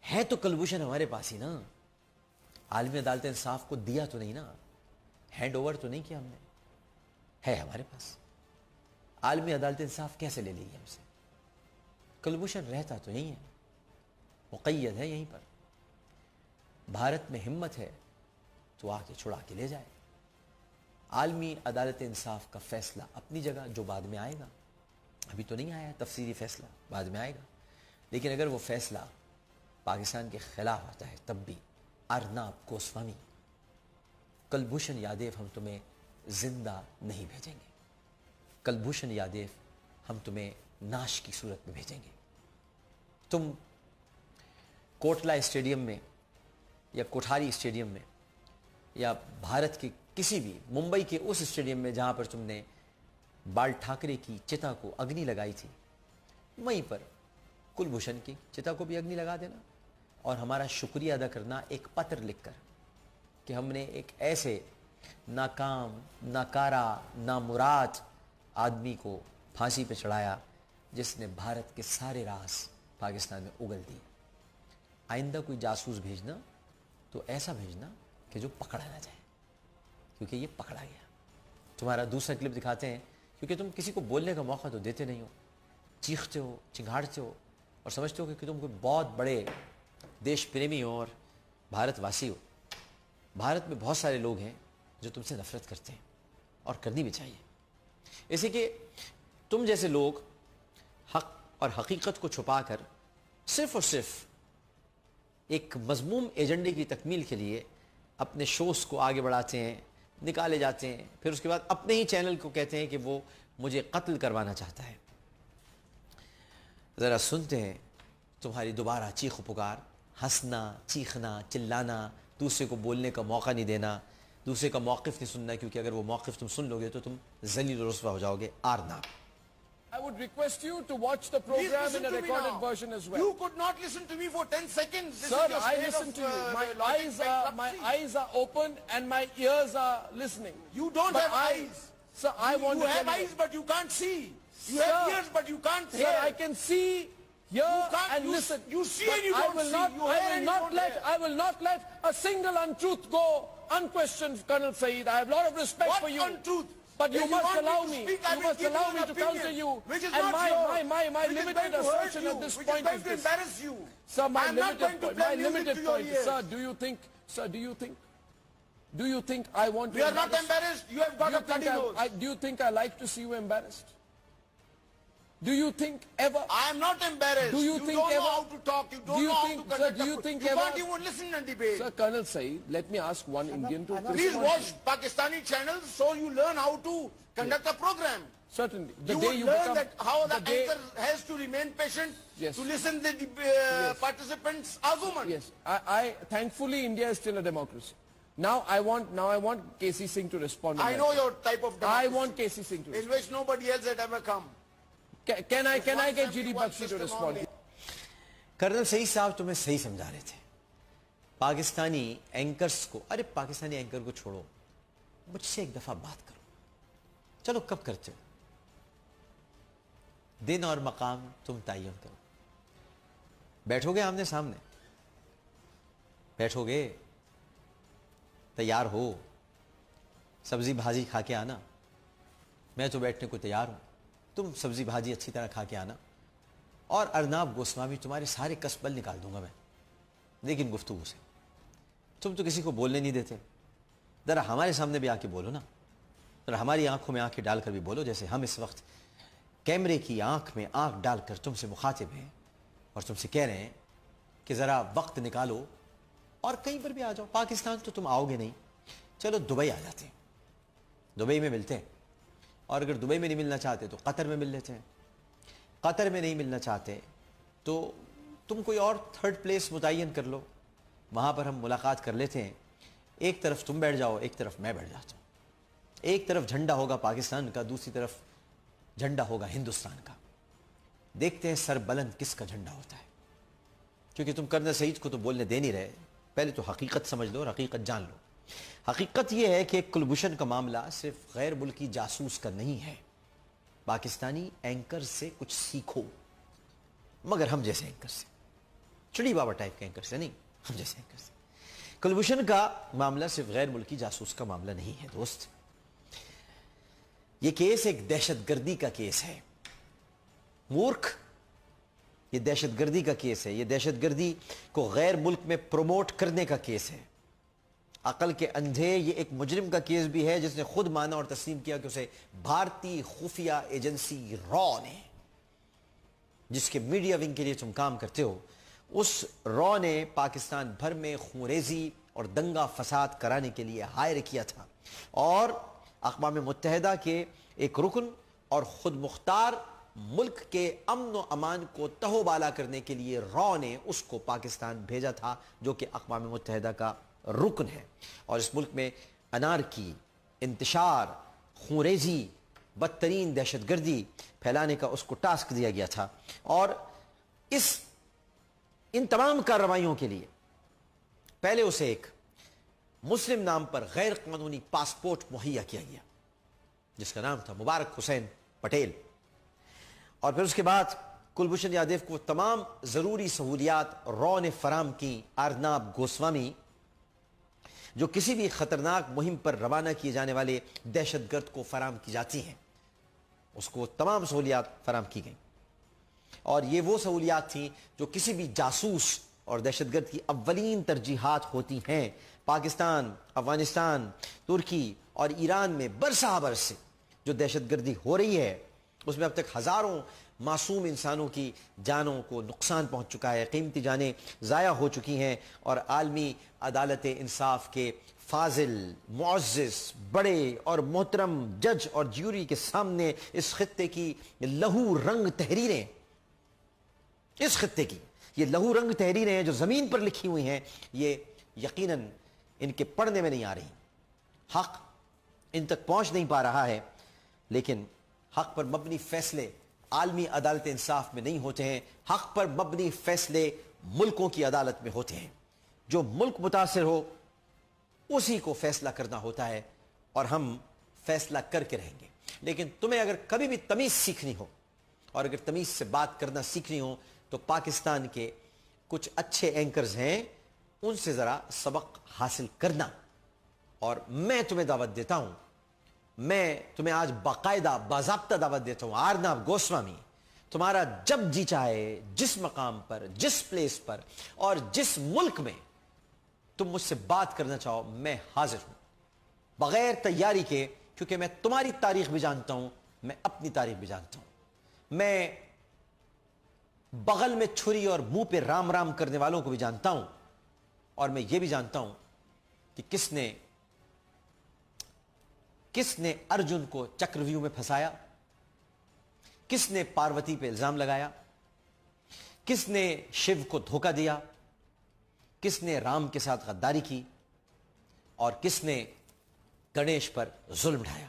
ہے تو کلبھوشن ہمارے پاس ہی نا, عالمی عدالت انصاف کو دیا تو نہیں نا, ہینڈ اوور تو نہیں کیا ہم نے, ہے ہمارے پاس. عالمی عدالت انصاف کیسے لے لی ہم سے؟ کلبھوشن رہتا تو یہیں ہے, مقید ہے یہیں پر. بھارت میں ہمت ہے تو آ کے چھڑا کے لے جائے. عالمی عدالت انصاف کا فیصلہ اپنی جگہ جو بعد میں آئے گا, ابھی تو نہیں آیا تفصیلی فیصلہ, بعد میں آئے گا. لیکن اگر وہ فیصلہ پاکستان کے خلاف آتا ہے تب بھی ارناب گوسوامی, کلبھوشن یادیو ہم تمہیں زندہ نہیں بھیجیں گے. کلبھوشن یادیو ہم تمہیں ناش کی صورت میں بھیجیں گے. تم کوٹلہ اسٹیڈیم میں یا کوٹھاری اسٹیڈیم میں یا بھارت کے کسی بھی, ممبئی کے اس اسٹیڈیم میں جہاں پر تم نے بال ٹھاکرے کی چتا کو اگنی لگائی تھی, وہیں پر کلبھوشن کی چتا کو بھی اگنی لگا دینا, اور ہمارا شکریہ ادا کرنا ایک پتر لکھ کر کہ ہم نے ایک ایسے ناکام, ناکارہ, نامراد آدمی کو پھانسی پہ چڑھایا جس نے بھارت کے سارے راز پاکستان میں اگل دی. آئندہ کوئی جاسوس بھیجنا تو ایسا بھیجنا کہ جو پکڑا نہ جائے, کیونکہ یہ پکڑا گیا. تمہارا دوسرا کلپ دکھاتے ہیں کیونکہ تم کسی کو بولنے کا موقع تو دیتے نہیں ہو, چیختے ہو, چنگھاڑتے ہو اور سمجھتے ہو کہ تم کوئی بہت بڑے دیش پریمی ہو اور بھارت واسی ہو. بھارت میں بہت سارے لوگ ہیں جو تم سے نفرت کرتے ہیں, اور کرنی بھی چاہیے. اسی کہ تم جیسے لوگ حق اور حقیقت کو چھپا کر صرف اور صرف ایک مذموم ایجنڈے کی تکمیل کے لیے اپنے شوز کو آگے بڑھاتے ہیں, نکالے جاتے ہیں, پھر اس کے بعد اپنے ہی چینل کو کہتے ہیں کہ وہ مجھے قتل کروانا چاہتا ہے. ذرا سنتے ہیں تمہاری دوبارہ چیخ و پکار, ہنسنا, چیخنا, چلانا, دوسرے کو بولنے کا موقع نہیں دینا, دوسرے کا موقف نہیں سننا, کیونکہ اگر وہ موقف تم سن لو گے تو تم ذلیل و رسوا ہو جاؤ گے. آرنا I would request you to watch the Please program listen in a to me recorded now. version as well. You could not listen to me for 10 seconds. This Sir, is your I state listen of, to you. My logic eyes are open and my ears are listening. You don't But have eyes. Sir, I want You to have tell you. eyes, but you can't see. You Sir, have ears, but you can't hear. Sir, I can see, hear can't- and you- listen. you see But and you I don't will see. not, You hear and you don't hear. I will not let a single untruth go unquestioned, Colonel Saeed. I have a lot of respect What for you. untruth? But you If must want me allow to me. speak, I You will must give allow you me an to opinion, counter you. which is And not my yours, my which is limited going to hurt assertion you, at this which point is going is to this. embarrass you. Sir, my I'm not limited going to point. play My music limited to your point. ears. Sir, do you think I want to We are not embarrass- embarrassed. You have got a bloody nose. Do you think I like to see you embarrassed? Do you think ever? I am not embarrassed. Do you you think don't know ever- how to talk. You don't do you know how think- to sir, conduct do you a- think You ever- can't even listen and debate. Sir, Colonel Saeed, let me ask one Indian to Please respond. watch Pakistani channels so you learn how to conduct a program. Certainly. The You day would you learn become, that how the day- anchor has to remain patient Yes. to listen to the participants' argument. Yes, I thankfully India is still a democracy. Now I want KC Singh to respond. on I that. know your type of democracy, I want KC Singh to in respond. which nobody else had ever come. Can I One get family, GD one Bakshi to system respond? only. Colonel Saeed صاحب تمہیں صحیح سمجھا رہے تھے. Pakistani anchors کو, ارے Pakistani anchor کو چھوڑو, مجھ سے ایک دفعہ بات کرو. چلو کب کرتے ہو, دن اور مقام تم تعین کرو. بیٹھو گے آمنے سامنے, بیٹھو گے, تیار ہو, سبزی بھاجی کھا کے آنا. میں تو بیٹھنے کو تیار ہوں, تم سبزی بھاجی اچھی طرح کھا کے آنا, اور ارناب گوسوامی تمہارے سارے کسبل نکال دوں گا میں. لیکن گفتگو سے تم تو کسی کو بولنے نہیں دیتے. ذرا ہمارے سامنے بھی آ کے بولو نا, ذرا ہماری آنکھوں میں آنکھیں ڈال کر بھی بولو, جیسے ہم اس وقت کیمرے کی آنکھ میں آنکھ ڈال کر تم سے مخاطب ہیں اور تم سے کہہ رہے ہیں کہ ذرا وقت نکالو اور کہیں پر بھی آ جاؤ. پاکستان تو تم آؤ گے نہیں, چلو دبئی آ جاتے ہیں, دبئی میں ملتے ہیں, اور اگر دبئی میں نہیں ملنا چاہتے تو قطر میں مل لیتے ہیں, قطر میں نہیں ملنا چاہتے تو تم کوئی اور تھرڈ پلیس متعین کر لو, وہاں پر ہم ملاقات کر لیتے ہیں. ایک طرف تم بیٹھ جاؤ, ایک طرف میں بیٹھ جاتا ہوں, ایک طرف جھنڈا ہوگا پاکستان کا, دوسری طرف جھنڈا ہوگا ہندوستان کا. دیکھتے ہیں سر بلند کس کا جھنڈا ہوتا ہے. کیونکہ تم کرنا سعید کو تو بولنے دے نہیں رہے, پہلے تو حقیقت سمجھ لو اور حقیقت جان لو. حقیقت یہ ہے کہ کلبھوشن کا معاملہ صرف غیر ملکی جاسوس کا نہیں ہے. پاکستانی اینکر سے کچھ سیکھو, مگر ہم جیسے اینکر سے, چڑی بابا ٹائپ کے اینکر سے نہیں, ہم جیسے اینکر سے. کلبھوشن کا معاملہ صرف غیر ملکی جاسوس کا معاملہ نہیں ہے دوست, یہ کیس ایک دہشت گردی کا کیس ہے. مورکھ, یہ دہشت گردی کا کیس ہے. یہ دہشت گردی کو غیر ملک میں پروموٹ کرنے کا کیس ہے. عقل کے اندھے, یہ ایک مجرم کا کیس بھی ہے جس نے خود مانا اور تسلیم کیا کہ اسے بھارتی خفیہ ایجنسی را نے, جس کے میڈیا ونگ کے لیے تم کام کرتے ہو, اس را نے پاکستان بھر میں خونریزی اور دنگا فساد کرانے کے لیے ہائر کیا تھا, اور اقوام متحدہ کے ایک رکن اور خود مختار ملک کے امن و امان کو تہو بالا کرنے کے لیے را نے اس کو پاکستان بھیجا تھا, جو کہ اقوام متحدہ کا رکن ہے. اور اس ملک میں انارکی, انتشار, خونریزی, بدترین دہشت گردی پھیلانے کا اس کو ٹاسک دیا گیا تھا. اور ان تمام کارروائیوں کے لیے پہلے اسے ایک مسلم نام پر غیر قانونی پاسپورٹ مہیا کیا گیا جس کا نام تھا مبارک حسین پٹیل, اور پھر اس کے بعد کلبھوشن یادیو کو تمام ضروری سہولیات را نے فراہم کی. ارناب گوسوامی جو کسی بھی خطرناک مہم پر روانہ کیے جانے والے دہشت گرد کو فراہم کی جاتی ہیں, اس کو تمام سہولیات فراہم کی گئیں. اور یہ وہ سہولیات تھیں جو کسی بھی جاسوس اور دہشت گرد کی اولین ترجیحات ہوتی ہیں. پاکستان, افغانستان, ترکی اور ایران میں برسہ برس سے جو دہشت گردی ہو رہی ہے, اس میں اب تک ہزاروں معصوم انسانوں کی جانوں کو نقصان پہنچ چکا ہے, قیمتی جانیں ضائع ہو چکی ہیں, اور عالمی عدالت انصاف کے فاضل, معزز, بڑے اور محترم جج اور جیوری کے سامنے اس خطے کی لہو رنگ تحریریں, اس خطے کی یہ لہو رنگ تحریریں جو زمین پر لکھی ہوئی ہیں, یہ یقیناً ان کے پڑھنے میں نہیں آ رہی. حق ان تک پہنچ نہیں پا رہا ہے, لیکن حق پر مبنی فیصلے عالمی عدالت انصاف میں نہیں ہوتے ہیں. حق پر مبنی فیصلے ملکوں کی عدالت میں ہوتے ہیں. جو ملک متاثر ہو اسی کو فیصلہ کرنا ہوتا ہے, اور ہم فیصلہ کر کے رہیں گے. لیکن تمہیں اگر کبھی بھی تمیز سیکھنی ہو, اور اگر تمیز سے بات کرنا سیکھنی ہو, تو پاکستان کے کچھ اچھے اینکرز ہیں, ان سے ذرا سبق حاصل کرنا. اور میں تمہیں دعوت دیتا ہوں, میں تمہیں آج باقاعدہ باضابطہ دعوت دیتا ہوں, ارناب گوسوامی, تمہارا جب جی چاہے, جس مقام پر, جس پلیس پر اور جس ملک میں تم مجھ سے بات کرنا چاہو, میں حاضر ہوں بغیر تیاری کے, کیونکہ میں تمہاری تاریخ بھی جانتا ہوں, میں اپنی تاریخ بھی جانتا ہوں. میں بغل میں چھری اور منہ پہ رام رام کرنے والوں کو بھی جانتا ہوں, اور میں یہ بھی جانتا ہوں کہ کس نے ارجن کو چکرویو میں پھنسایا, کس نے پاروتی پہ الزام لگایا, کس نے شیو کو دھوکہ دیا, کس نے رام کے ساتھ غداری کی, اور کس نے گنیش پر ظلم ڈھایا.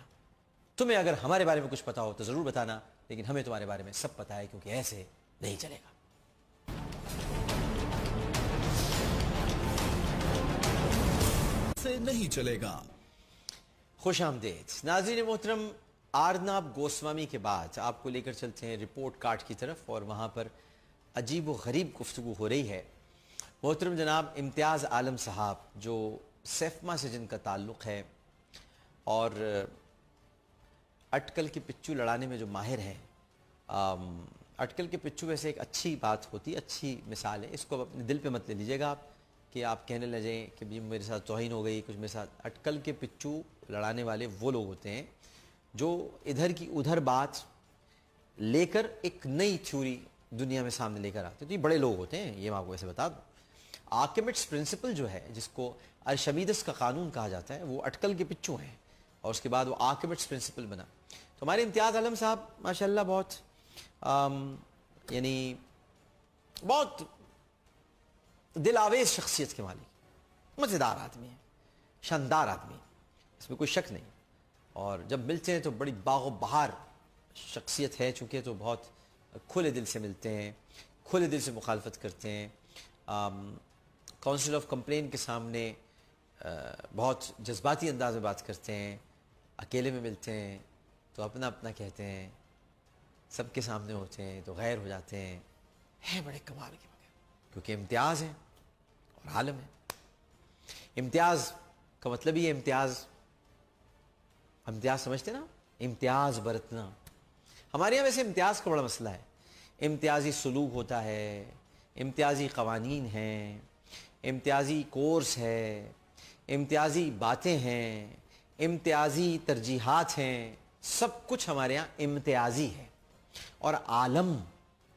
تمہیں اگر ہمارے بارے میں کچھ پتا ہو تو ضرور بتانا, لیکن ہمیں تمہارے بارے میں سب پتا ہے, کیونکہ ایسے نہیں چلے گا. سے نہیں چلے گا. خوش آمدید ناظرین محترم. ارناب گوسوامی کے بعد آپ کو لے کر چلتے ہیں رپورٹ کارڈ کی طرف, اور وہاں پر عجیب و غریب گفتگو ہو رہی ہے. محترم جناب امتیاز عالم صاحب, جو سیفما سے جن کا تعلق ہے اور اٹکل کے پچو لڑانے میں جو ماہر ہیں, اٹکل کے پچو ویسے ایک اچھی بات ہوتی ہے, اچھی مثال ہے, اس کو اپنے دل پہ مت لے لیجیے گا آپ, کہ آپ کہنے لگیں کہ بھی میرے ساتھ توہین ہو گئی، کچھ میرے ساتھ. اٹکل کے پچو لڑانے والے وہ لوگ ہوتے ہیں جو ادھر کی ادھر بات لے کر ایک نئی تھیوری دنیا میں سامنے لے کر آتے ہیں. تو یہ بڑے لوگ ہوتے ہیں، یہ میں آپ کو ایسے بتا دوں. آرکیمیڈس پرنسپل جو ہے، جس کو ارشمیدس کا قانون کہا جاتا ہے، وہ اٹکل کے پچو ہیں، اور اس کے بعد وہ آرکیمیڈس پرنسپل بنا. تو ہمارے امتیاز عالم صاحب ماشاءاللہ بہت یعنی بہت دل آویز شخصیت کے مالک، مزیدار آدمی ہیں، شاندار آدمی ہیں، اس میں کوئی شک نہیں. اور جب ملتے ہیں تو بڑی باغ و بہار شخصیت ہے، چونکہ تو بہت کھلے دل سے ملتے ہیں، کھلے دل سے مخالفت کرتے ہیں. کونسل آف کمپلین کے سامنے بہت جذباتی انداز میں بات کرتے ہیں، اکیلے میں ملتے ہیں تو اپنا اپنا کہتے ہیں، سب کے سامنے ہوتے ہیں تو غیر ہو جاتے ہیں. ہے بڑے کمال کے بغیر، کیونکہ امتیاز ہے اور عالم ہے. امتیاز کا مطلب یہ امتیاز سمجھتے نا، امتیاز برتنا. ہمارے یہاں ویسے امتیاز کا بڑا مسئلہ ہے. امتیازی سلوک ہوتا ہے، امتیازی قوانین ہیں، امتیازی کورس ہے، امتیازی باتیں ہیں، امتیازی ترجیحات ہیں، سب کچھ ہمارے یہاں امتیازی ہے. اور عالم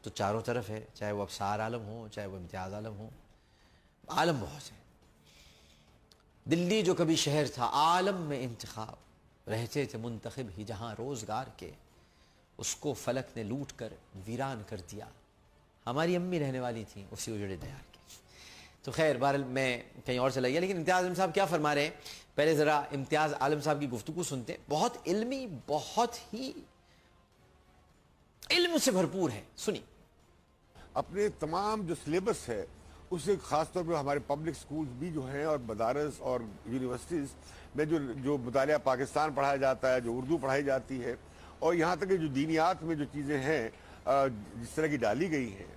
تو چاروں طرف ہے، چاہے وہ ابصار عالم ہو، چاہے وہ امتیاز عالم ہو. عالم بہت ہے. دلی جو کبھی شہر تھا، عالم میں انتخاب، رہتے تھے منتخب ہی جہاں روزگار کے، اس کو فلک نے لوٹ کر ویران کر دیا. ہماری امی رہنے والی تھیں اسی اجڑے دیار کی. تو خیر بہرحال میں کہیں اور چلا گیا، لیکن امتیاز عالم صاحب کیا فرما رہے ہیں، پہلے ذرا امتیاز عالم صاحب کی گفتگو سنتے ہیں. بہت علمی، بہت ہی علم سے بھرپور ہے. سنی. اپنے تمام جو سلیبس ہے اسے خاص طور پر ہمارے پبلک سکولز بھی جو ہیں اور مدارس اور یونیورسٹیز میں جو مطالعہ پاکستان پڑھایا جاتا ہے، جو اردو پڑھائی جاتی ہے، اور یہاں تک کہ جو دینیات میں جو چیزیں ہیں جس طرح کی ڈالی گئی ہیں،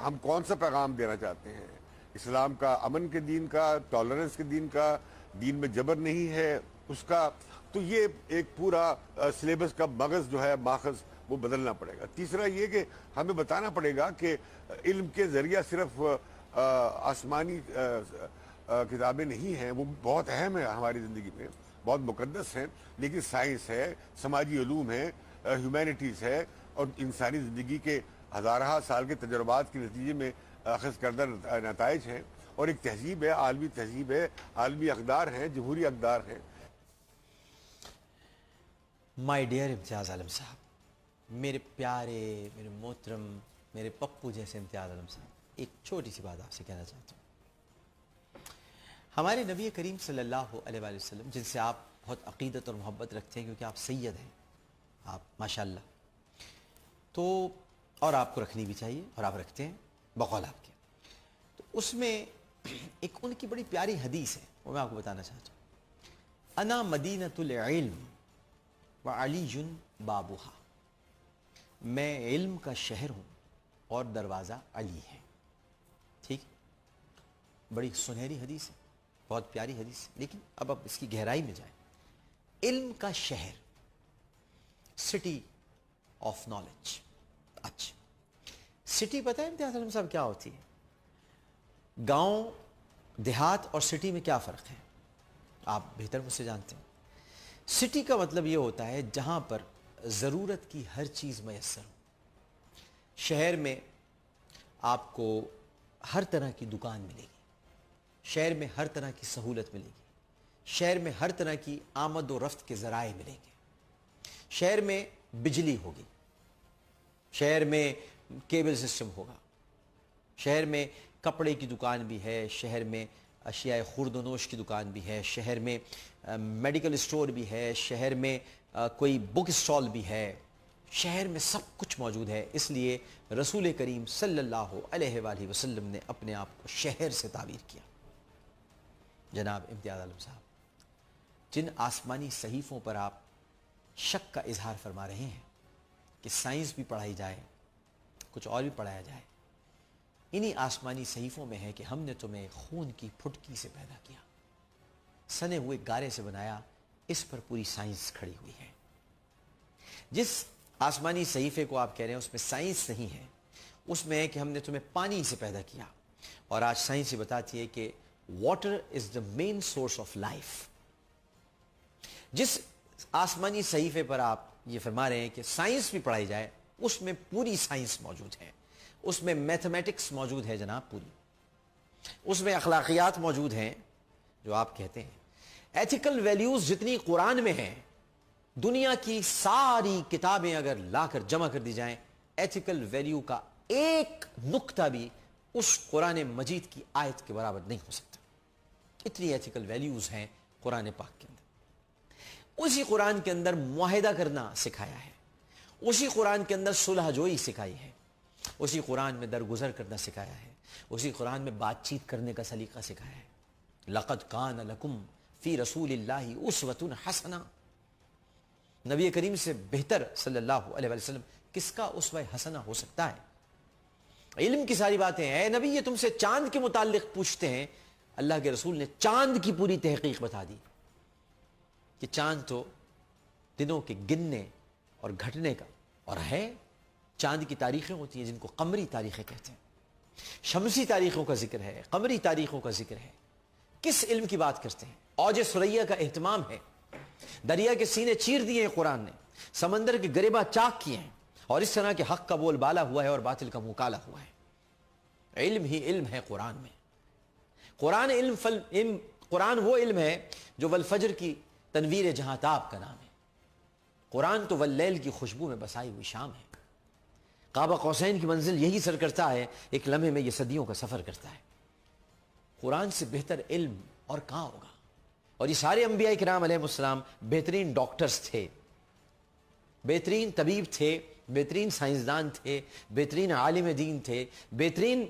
ہم کون سا پیغام دینا چاہتے ہیں، اسلام کا، امن کے دین کا، ٹالرنس کے دین کا، دین میں جبر نہیں ہے اس کا. تو یہ ایک پورا سلیبس کا مغز جو ہے، ماخذ، وہ بدلنا پڑے گا. تیسرا یہ کہ ہمیں بتانا پڑے گا کہ علم کے ذریعہ صرف آسمانی کتابیں نہیں ہیں، وہ بہت اہم ہیں ہماری زندگی میں، بہت مقدس ہیں، لیکن سائنس ہے، سماجی علوم ہے، ہیومینٹیز ہے، اور انسانی زندگی کے ہزارہ سال کے تجربات کے نتیجے میں اخذ کردہ نتائج ہیں، اور ایک تہذیب ہے، عالمی اقدار ہیں، جمہوری اقدار ہیں. مائی ڈیئر امتیاز عالم صاحب، میرے پیارے، میرے محترم، میرے پپو جیسے امتیاز عالم صاحب، ایک چھوٹی سی بات آپ سے کہنا چاہتا ہوں. ہمارے نبی کریم صلی اللہ علیہ وآلہ وسلم، جن سے آپ بہت عقیدت اور محبت رکھتے ہیں کیونکہ آپ سید ہیں، آپ ماشاءاللہ، تو اور آپ کو رکھنی بھی چاہیے اور آپ رکھتے ہیں بقول آپ کے. تو اس میں ایک ان کی بڑی پیاری حدیث ہے، وہ میں آپ کو بتانا چاہتا ہوں. انا مدینۃ العلم وعلی بابھا، میں علم کا شہر ہوں اور دروازہ علی ہے. ٹھیک، بڑی سنہری حدیث ہے، بہت پیاری حدیث ہے. لیکن اب اس کی گہرائی میں جائیں. علم کا شہر، سٹی آف نالج. اچھا، سٹی پتہ ہے امتیاز عالم صاحب کیا ہوتی ہے؟ گاؤں، دیہات اور سٹی میں کیا فرق ہے؟ آپ بہتر مجھ سے جانتے ہیں. سٹی کا مطلب یہ ہوتا ہے جہاں پر ضرورت کی ہر چیز میسر ہو. شہر میں آپ کو ہر طرح کی دکان ملے گی، شہر میں ہر طرح کی سہولت ملے گی، شہر میں ہر طرح کی آمد و رفت کے ذرائع ملیں گے، شہر میں بجلی ہوگی، شہر میں کیبل سسٹم ہوگا، شہر میں کپڑے کی دکان بھی ہے، شہر میں اشیاء خورد و نوش کی دکان بھی ہے، شہر میں میڈیکل اسٹور بھی ہے، شہر میں کوئی بک اسٹال بھی ہے، شہر میں سب کچھ موجود ہے. اس لیے رسول کریم صلی اللہ علیہ وآلہ وسلم نے اپنے آپ کو شہر سے تعبیر کیا. جناب امتیاز عالم صاحب، جن آسمانی صحیفوں پر آپ شک کا اظہار فرما رہے ہیں کہ سائنس بھی پڑھائی جائے، کچھ اور بھی پڑھایا جائے، انہی آسمانی صحیفوں میں ہے کہ ہم نے تمہیں خون کی پھٹکی سے پیدا کیا، سنے ہوئے گارے سے بنایا، اس پر پوری سائنس کھڑی ہوئی ہے. جس آسمانی صحیفے کو آپ کہہ رہے ہیں اس میں سائنس نہیں ہے، اس میں ہے کہ ہم نے تمہیں پانی سے پیدا کیا، اور آج سائنس یہ بتاتی ہے کہ water is the main source of life. جس آسمانی صحیفے پر آپ یہ فرما رہے ہیں کہ سائنس بھی پڑھائی جائے, اس میں پوری سائنس موجود ہے, اس میں میتھمیٹکس موجود ہے جناب پوری, اس میں اخلاقیات موجود ہیں جو آپ کہتے ہیں. ایتھیکل ویلیوز جتنی قرآن میں ہیں, دنیا کی ساری کتابیں اگر لا کر جمع کر دی جائیں, ایتھیکل ویلیو کا ایک نقطہ بھی اس قرآن مجید کی آیت کے برابر نہیں ہو سکتا. اتنی ایتھیکل ویلیوز ہیں قرآن پاک کے اندر. اسی قرآن کے اندر معاہدہ کرنا سکھایا ہے, اسی قرآن کے اندر صلح جوئی سکھائی ہے, اسی قرآن میں درگزر کرنا سکھایا ہے, اسی قرآن میں بات چیت کرنے کا سلیقہ سکھایا ہے. لقد کان لکم فی رسول اللہ اسوۃ حسنہ. نبی کریم سے بہتر صلی اللہ علیہ وسلم کس کا اسوہ حسنہ ہو سکتا ہے؟ علم کی ساری باتیں ہیں. اے نبی, یہ تم سے چاند کے متعلق پوچھتے ہیں, اللہ کے رسول نے چاند کی پوری تحقیق بتا دی کہ چاند تو دنوں کے گننے اور گھٹنے کا اور ہے. چاند کی تاریخیں ہوتی ہیں جن کو قمری تاریخیں کہتے ہیں, شمسی تاریخوں کا ذکر ہے, قمری تاریخوں کا ذکر ہے. کس علم کی بات کرتے ہیں؟ اوج ثریا کا اہتمام ہے. دریا کے سینے چیر دیے ہیں قرآن نے, سمندر کے گریباں چاک کیے ہیں, اور اس طرح کہ حق کا بول بالا ہوا ہے اور باطل کا منہ کالا ہوا ہے. علم ہی علم ہے قرآن میں. قرآن وہ علم ہے جو والفجر کی تنویر جہاں تاب کا نام ہے. قرآن تو واللیل کی خوشبو میں بسائی ہوئی شام ہے. قاب قوسین کی منزل یہی سر کرتا ہے, ایک لمحے میں یہ صدیوں کا سفر کرتا ہے. قرآن سے بہتر علم اور کہاں ہوگا؟ اور یہ سارے انبیاء کرام علیہ السلام بہترین ڈاکٹرز تھے, بہترین طبیب تھے, بہترین سائنسدان تھے, بہترین عالم دین تھے, بہترین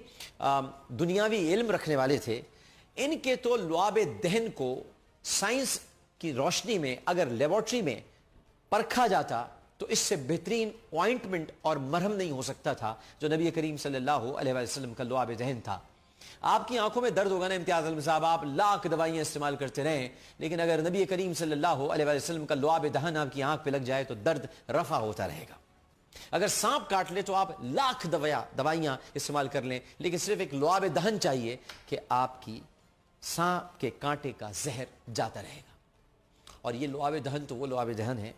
دنیاوی علم رکھنے والے تھے. ان کے تو لعاب دہن کو سائنس کی روشنی میں اگر لیبارٹری میں پرکھا جاتا تو اس سے بہترین اوائنٹمنٹ اور مرہم نہیں ہو سکتا تھا جو نبی کریم صلی اللہ علیہ وسلم کا لعاب دہن تھا. آپ کی آنکھوں میں درد ہوگا نا امتیاز علم صاحب, آپ لاکھ دوائیاں استعمال کرتے رہیں, لیکن اگر نبی کریم صلی اللہ علیہ وسلم کا لعاب دہن آپ کی آنکھ پہ لگ جائے تو درد رفع ہوتا رہے گا. اگر سانپ کاٹ لے تو آپ لاکھ دوائیاں استعمال کر لیں, لیکن صرف ایک لعاب دہن چاہیے کہ آپ کی سانپ کے کانٹے کا زہر جاتا رہے گا. اور یہ لعاب دہن تو وہ لعاب دہن ہے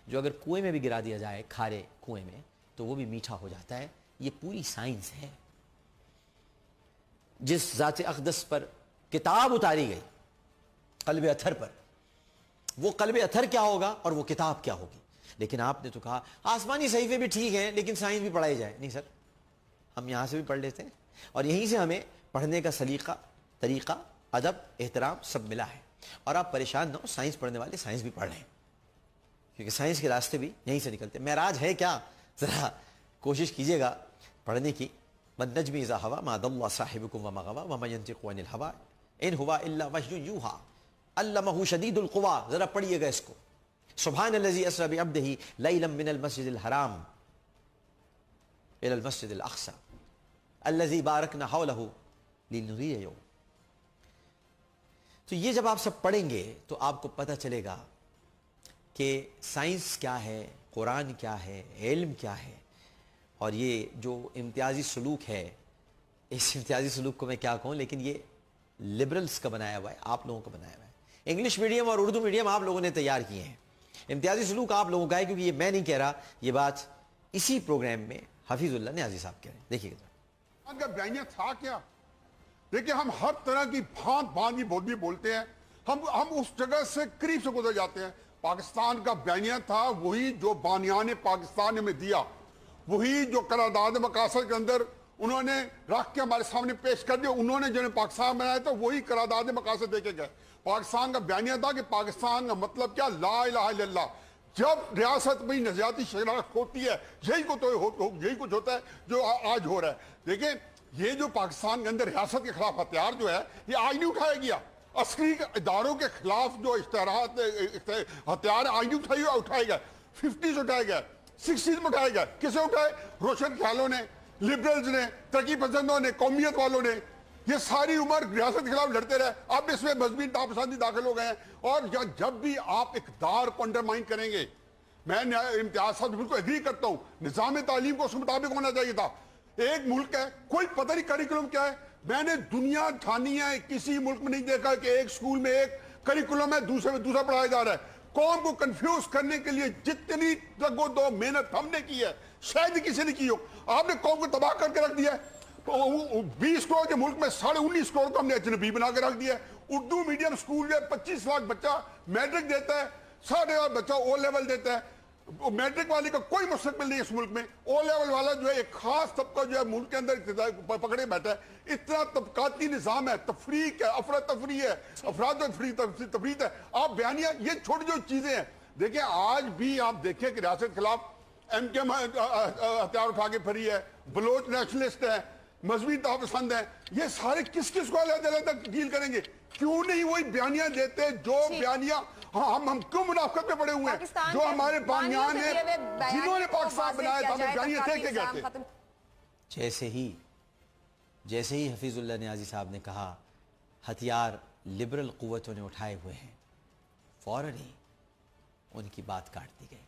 جو اگر کنویں میں بھی گرا دیا جائے, کھارے کنویں میں, تو وہ بھی میٹھا ہو جاتا ہے. یہ پوری سائنس ہے. جس ذات اقدس پر کتاب اتاری گئی قلب اتھر پر, وہ قلب اتھر کیا ہوگا اور وہ کتاب کیا ہوگی. لیکن آپ نے تو کہا آسمانی صحیفے بھی ٹھیک ہیں لیکن سائنس بھی پڑھائی جائے. نہیں سر, ہم یہاں سے بھی پڑھ لیتے ہیں, اور یہیں سے ہمیں پڑھنے کا سلیقہ, طریقہ, ادب, احترام سب ملا ہے. اور آپ پریشان نہ ہو, سائنس پڑھنے والے سائنس بھی پڑھ رہے ہیں, کیونکہ سائنس کے راستے بھی یہیں سے نکلتے ہیں. معراج ہے کیا, ذرا کوشش کیجئے گا پڑھنے کی. والنجم اذا هوى ما ضل صاحبكم وما غوى وما ينطق عن الهوى ان هو الا وحي يوحى علمه شديد القوى. ذرا پڑھیے گا اس کو. سبحان الذي اسرى بعبده ليلا من المسجد الحرام الى المسجد الاقصى الذي باركنا حوله لنريه. تو یہ جب آپ سب پڑھیں گے تو آپ کو پتہ چلے گا کہ سائنس کیا ہے, قرآن کیا ہے, علم کیا ہے. اور یہ جو امتیازی سلوک ہے, اس امتیازی سلوک کو میں کیا کہوں, لیکن یہ لبرلز کا بنایا ہوا ہے, آپ لوگوں کا بنایا ہوا ہے. انگلش میڈیم اور اردو میڈیم آپ لوگوں نے تیار کیے ہیں. امتیازی سلوک آپ لوگوں کا ہے, کیونکہ یہ میں نہیں کہہ رہا, یہ بات اسی پروگرام میں حفیظ اللہ نیازی صاحب کہہ رہے ہیں. دیکھیے گا ان کا بیانیہ تھا کیا. دیکھیں ہم ہر طرح کی بھانت کی بولتی بولتے ہیں, ہم اس جگہ سے قریب سے گزر جاتے ہیں. پاکستان کا بیانیہ تھا وہی جو بانیان پاکستان نے ہمیں دیا, وہی جو قرارداد مقاصد کے اندر انہوں نے رکھ کے ہمارے سامنے پیش کر دیا. انہوں نے جنہیں پاکستان بنایا تھا وہی قرارداد مقاصد دے کے گئے. پاکستان کا بیانیہ تھا کہ پاکستان کا مطلب کیا, لا الہ الا اللہ. جب ریاست میں نظریاتی شناخت ہوتی ہے, یہی کچھ ہوتا ہے جو آج ہو رہا ہے. دیکھیں یہ جو پاکستان کے اندر ریاست کے خلاف ہتھیار جو ہے یہ آج نہیں اٹھایا گیا. عسکری اداروں کے خلاف جو اشتہارات ہتھیار آج نہیں اٹھائے گئے, 50s اٹھائے گئے, 60s میں اٹھائے گئے. کسے اٹھائے؟ روشن خیالوں نے, لبرلز نے, ترقی پسندوں نے, قومیت والوں نے. یہ ساری عمر ریاست کے خلاف لڑتے رہے. اب اس میں مذہبی ناپسندی داخل ہو گئے ہیں. اور جب بھی آپ اقتدار کو انڈرمائن کریں گے, میں امتیاز صاحب بالکل ایگری کرتا ہوں, نظام تعلیم کو اس کے مطابق ہونا چاہیے تھا. ایک ملک ہے, کوئی پتہ نہیں کریکولم کیا ہے, میں نے دنیا ٹھانی ہے، کسی ملک میں نہیں دیکھا کہ ایک سکول میں ایک کریکولم ہے، دوسرے میں دوسرا پڑھایا جا رہا ہے. قوم کو کنفیوز کرنے کے لیے جتنی تگ و دو محنت ہم نے کی ہے شاید ہی کسی نے کی ہو. آپ نے قوم کو تباہ کر کے رکھ دیا ہے. 20 کروڑ کے ملک میں 19.5 کروڑ کو ہم نے اجنبی بنا کے رکھ دیا ہے. اردو میڈیم سکول جو ہے 25 لاکھ بچہ میٹرک دیتا ہے، 8.5 بچہ او لیول دیتا ہے. میٹرک والے کا کوئی مستقبل نہیں اس ملک میں. او لیول والا جو ہے ایک خاص طبقہ جو ہے ملک کے اندر پکڑے بیٹھا ہے. اتنا طبقاتی نظام ہے، تفریق ہے، افراتفری ہے، افراد تفریق ہے. آپ بیانیہ یہ چھوٹی جو چیزیں ہیں. دیکھیں آج بھی آپ دیکھیں کہ ریاست خلاف ایم کے ہتھیار اٹھا کے پھری ہے، بلوچ نیشنلسٹ ہے، مذہبی تحفظ ہیں. یہ سارے کس کو علیحدہ تک ڈیل کریں گے؟ کیوں نہیں وہی بیانیاں دیتے جو بیانیاں ہم کیوں منافقت میں پڑے ہوئے ہیں؟ جو ہمارے بانیان ہیں جنہوں نے پاکستان بنایا تھا ہمیں بیانیاں تھے کہ گئے تھے. جیسے ہی حفیظ اللہ نیازی صاحب نے کہا ہتھیار لبرل قوتوں نے اٹھائے ہوئے ہیں، فوراً ہی ان کی بات کاٹ دی گئی.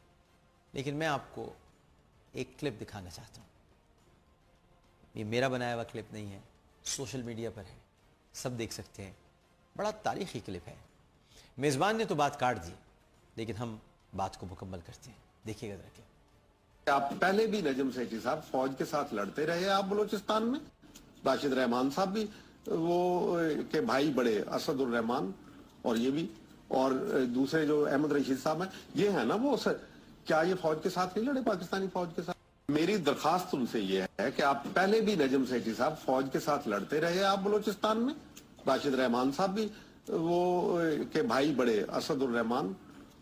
لیکن میں آپ کو ایک کلپ دکھانا چاہتا ہوں. یہ میرا بنایا ہوا کلپ نہیں ہے، سوشل میڈیا پر ہے، سب دیکھ سکتے ہیں. بڑا تاریخی کلپ ہے. میزبان نے تو بات کاٹ دی لیکن ہم بات کو مکمل کرتے ہیں. دیکھیے گا ذرا کلپ. آپ پہلے بھی نجم سیٹھی صاحب فوج کے ساتھ لڑتے رہے آپ بلوچستان میں. راشد رحمان صاحب بھی وہ کے بھائی بڑے اسد الرحمان اور یہ بھی، اور دوسرے جو احمد رشید صاحب ہیں یہ ہیں نا وہ کیا یہ فوج کے ساتھ نہیں لڑے پاکستانی فوج کے ساتھ؟ میری درخواست ان سے یہ ہے کہ آپ پہلے بھی نجم سیٹھی صاحب فوج کے ساتھ لڑتے رہے آپ بلوچستان میں. راشد رحمان صاحب بھی وہ کے بھائی بڑے اسد الرحمان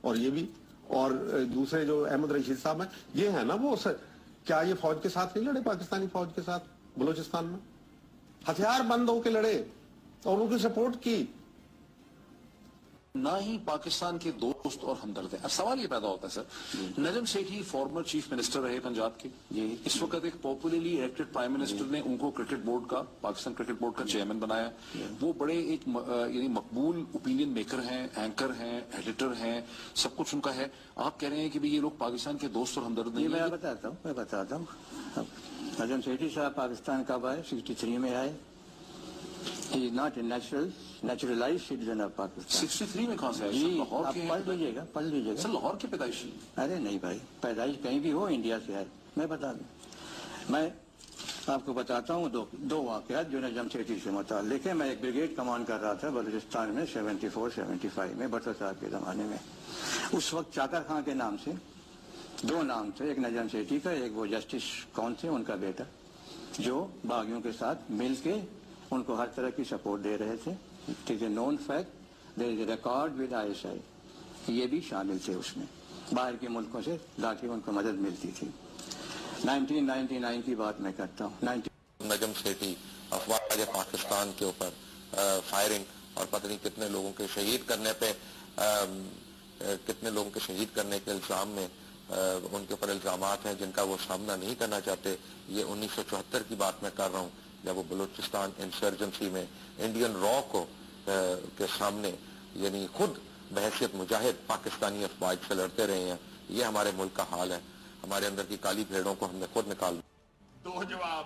اور یہ بھی، اور دوسرے جو احمد رشید صاحب ہیں یہ ہیں نا وہ کیا یہ فوج کے ساتھ نہیں لڑے پاکستانی فوج کے ساتھ بلوچستان میں؟ ہتھیار بند ہو کے لڑے اور ان کی سپورٹ کی. نہ ہی پاکستان کے دوست اور ہمدرد ہیں. اب سوال یہ پیدا ہوتا ہے سر، Najam Sethi farmer chief minister رہے پنجاب کے، اس وقت ایک پاپولرلی الیکٹڈ پرائم منسٹر نے ان کو کرکٹ بورڈ کا، پاکستان کرکٹ بورڈ کا چیئرمین بنایا. وہ بڑے ایک یعنی مقبول اوپینین میکر ہیں، اینکر ہیں، ایڈیٹر ہیں، سب کچھ ان کا ہے. آپ کہہ رہے ہیں کہ یہ لوگ پاکستان کے دوست اور ہمدرد نہیں ہیں. میں بتاتا ہوں نجم سیٹھی صاحب پاکستان کب آئے؟ 63 میں آئے. He is not a naturalized citizen of Pakistan. 63 میں کہاں سے آئے؟ لاہور کے پڑھ لیجیے گا. سر لاہور کی پیدائشی؟ ارے نہیں بھائی، پیدائش کہیں بھی ہو، انڈیا سے ہے. میں بتا دوں، میں آپ کو بتاتا ہوں دو واقعات جو نجم سیٹھی سے متعلق ہے. میں ایک بریگیڈ کمان کر رہا تھا بلوچستان میں 74-75 میں بھٹو صاحب کے زمانے میں. اس وقت چاکر خان کے نام سے 2 نام تھے، ایک نجم سیٹھی کا، ایک وہ جسٹس کون تھے ان کا بیٹا، جو باغیوں کے ساتھ مل کے ان کو ہر طرح کی سپورٹ دے رہے تھے. ٹھیک ہے، known fact, there is a record with ISI. یہ بھی شامل تھے اس میں. باہر کے ملکوں سے لا کے ان کو مدد ملتی تھی. 1999 کی بات میں کرتا ہوں. نجم سیٹھی افواج پاکستان کے اوپر فائرنگ اور پتہ نہیں کتنے لوگوں کے شہید کرنے پہ کتنے لوگوں کے شہید کرنے کے الزام میں ان کے اوپر الزامات ہیں جن کا وہ سامنا نہیں کرنا چاہتے. یہ 1974 کی بات میں کر رہا ہوں جب وہ بلوچستان انسرجنسی میں انڈین را کو کے سامنے یعنی خود بحیثیت مجاہد پاکستانی افواج سے لڑتے رہے ہیں. یہ ہمارے ملک کا حال ہے. ہمارے اندر کی کالی بھیڑوں کو ہم نے خود نکال دیا. 2 جواب.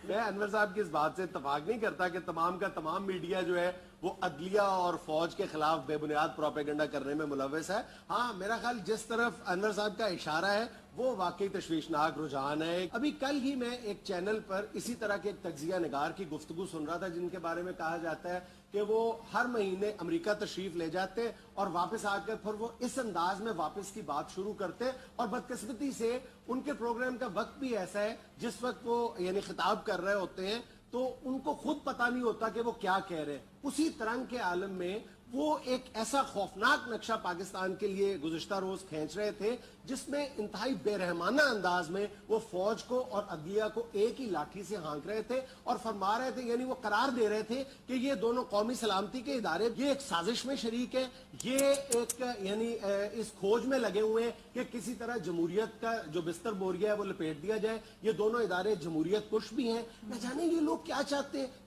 میں انور صاحب کی اس بات سے اتفاق نہیں کرتا کہ تمام کا تمام میڈیا جو ہے وہ عدلیہ اور فوج کے خلاف بے بنیاد پروپیگنڈا کرنے میں ملوث ہے. ہاں میرا خیال جس طرف انور صاحب کا اشارہ ہے وہ واقعی تشویشناک رجحان ہے. ابھی کل ہی میں ایک چینل پر اسی طرح کے ایک تجزیہ نگار کی گفتگو سن رہا تھا جن کے بارے میں کہا جاتا ہے کہ وہ ہر مہینے امریکہ تشریف لے جاتے اور واپس آ کر پھر وہ اس انداز میں واپس کی بات شروع کرتے. اور بدقسمتی سے ان کے پروگرام کا وقت بھی ایسا ہے جس وقت وہ یعنی خطاب کر رہے ہوتے ہیں تو ان کو خود پتہ نہیں ہوتا کہ وہ کیا کہہ رہے ہیں. اسی ترنگ کے عالم میں وہ ایک ایسا خوفناک نقشہ پاکستان کے لیے گزشتہ روز کھینچ رہے تھے جس میں انتہائی بے رحمانہ انداز میں وہ فوج کو اور عدلیہ کو ایک ہی لاٹھی سے ہانک رہے تھے اور فرما رہے تھے یعنی وہ قرار دے رہے تھے کہ یہ دونوں قومی سلامتی کے ادارے یہ ایک سازش میں شریک ہے. یہ ایک یعنی اس کھوج میں لگے ہوئے ہیں کہ کسی طرح جمہوریت کا جو بستر بوریا ہے وہ لپیٹ دیا جائے. یہ دونوں ادارے جمہوریت کش بھی ہیں. نہ جانے یہ لوگ کیا چاہتے ہیں.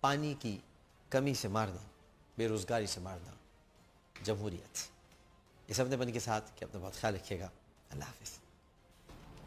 پانی کی کمی سے مارنا، بے روزگاری سے مارنا جمہوریت۔ اس اپنے بن کے ساتھ کہ اپنا بہت خیال رکھیے گا۔ اللہ حافظ۔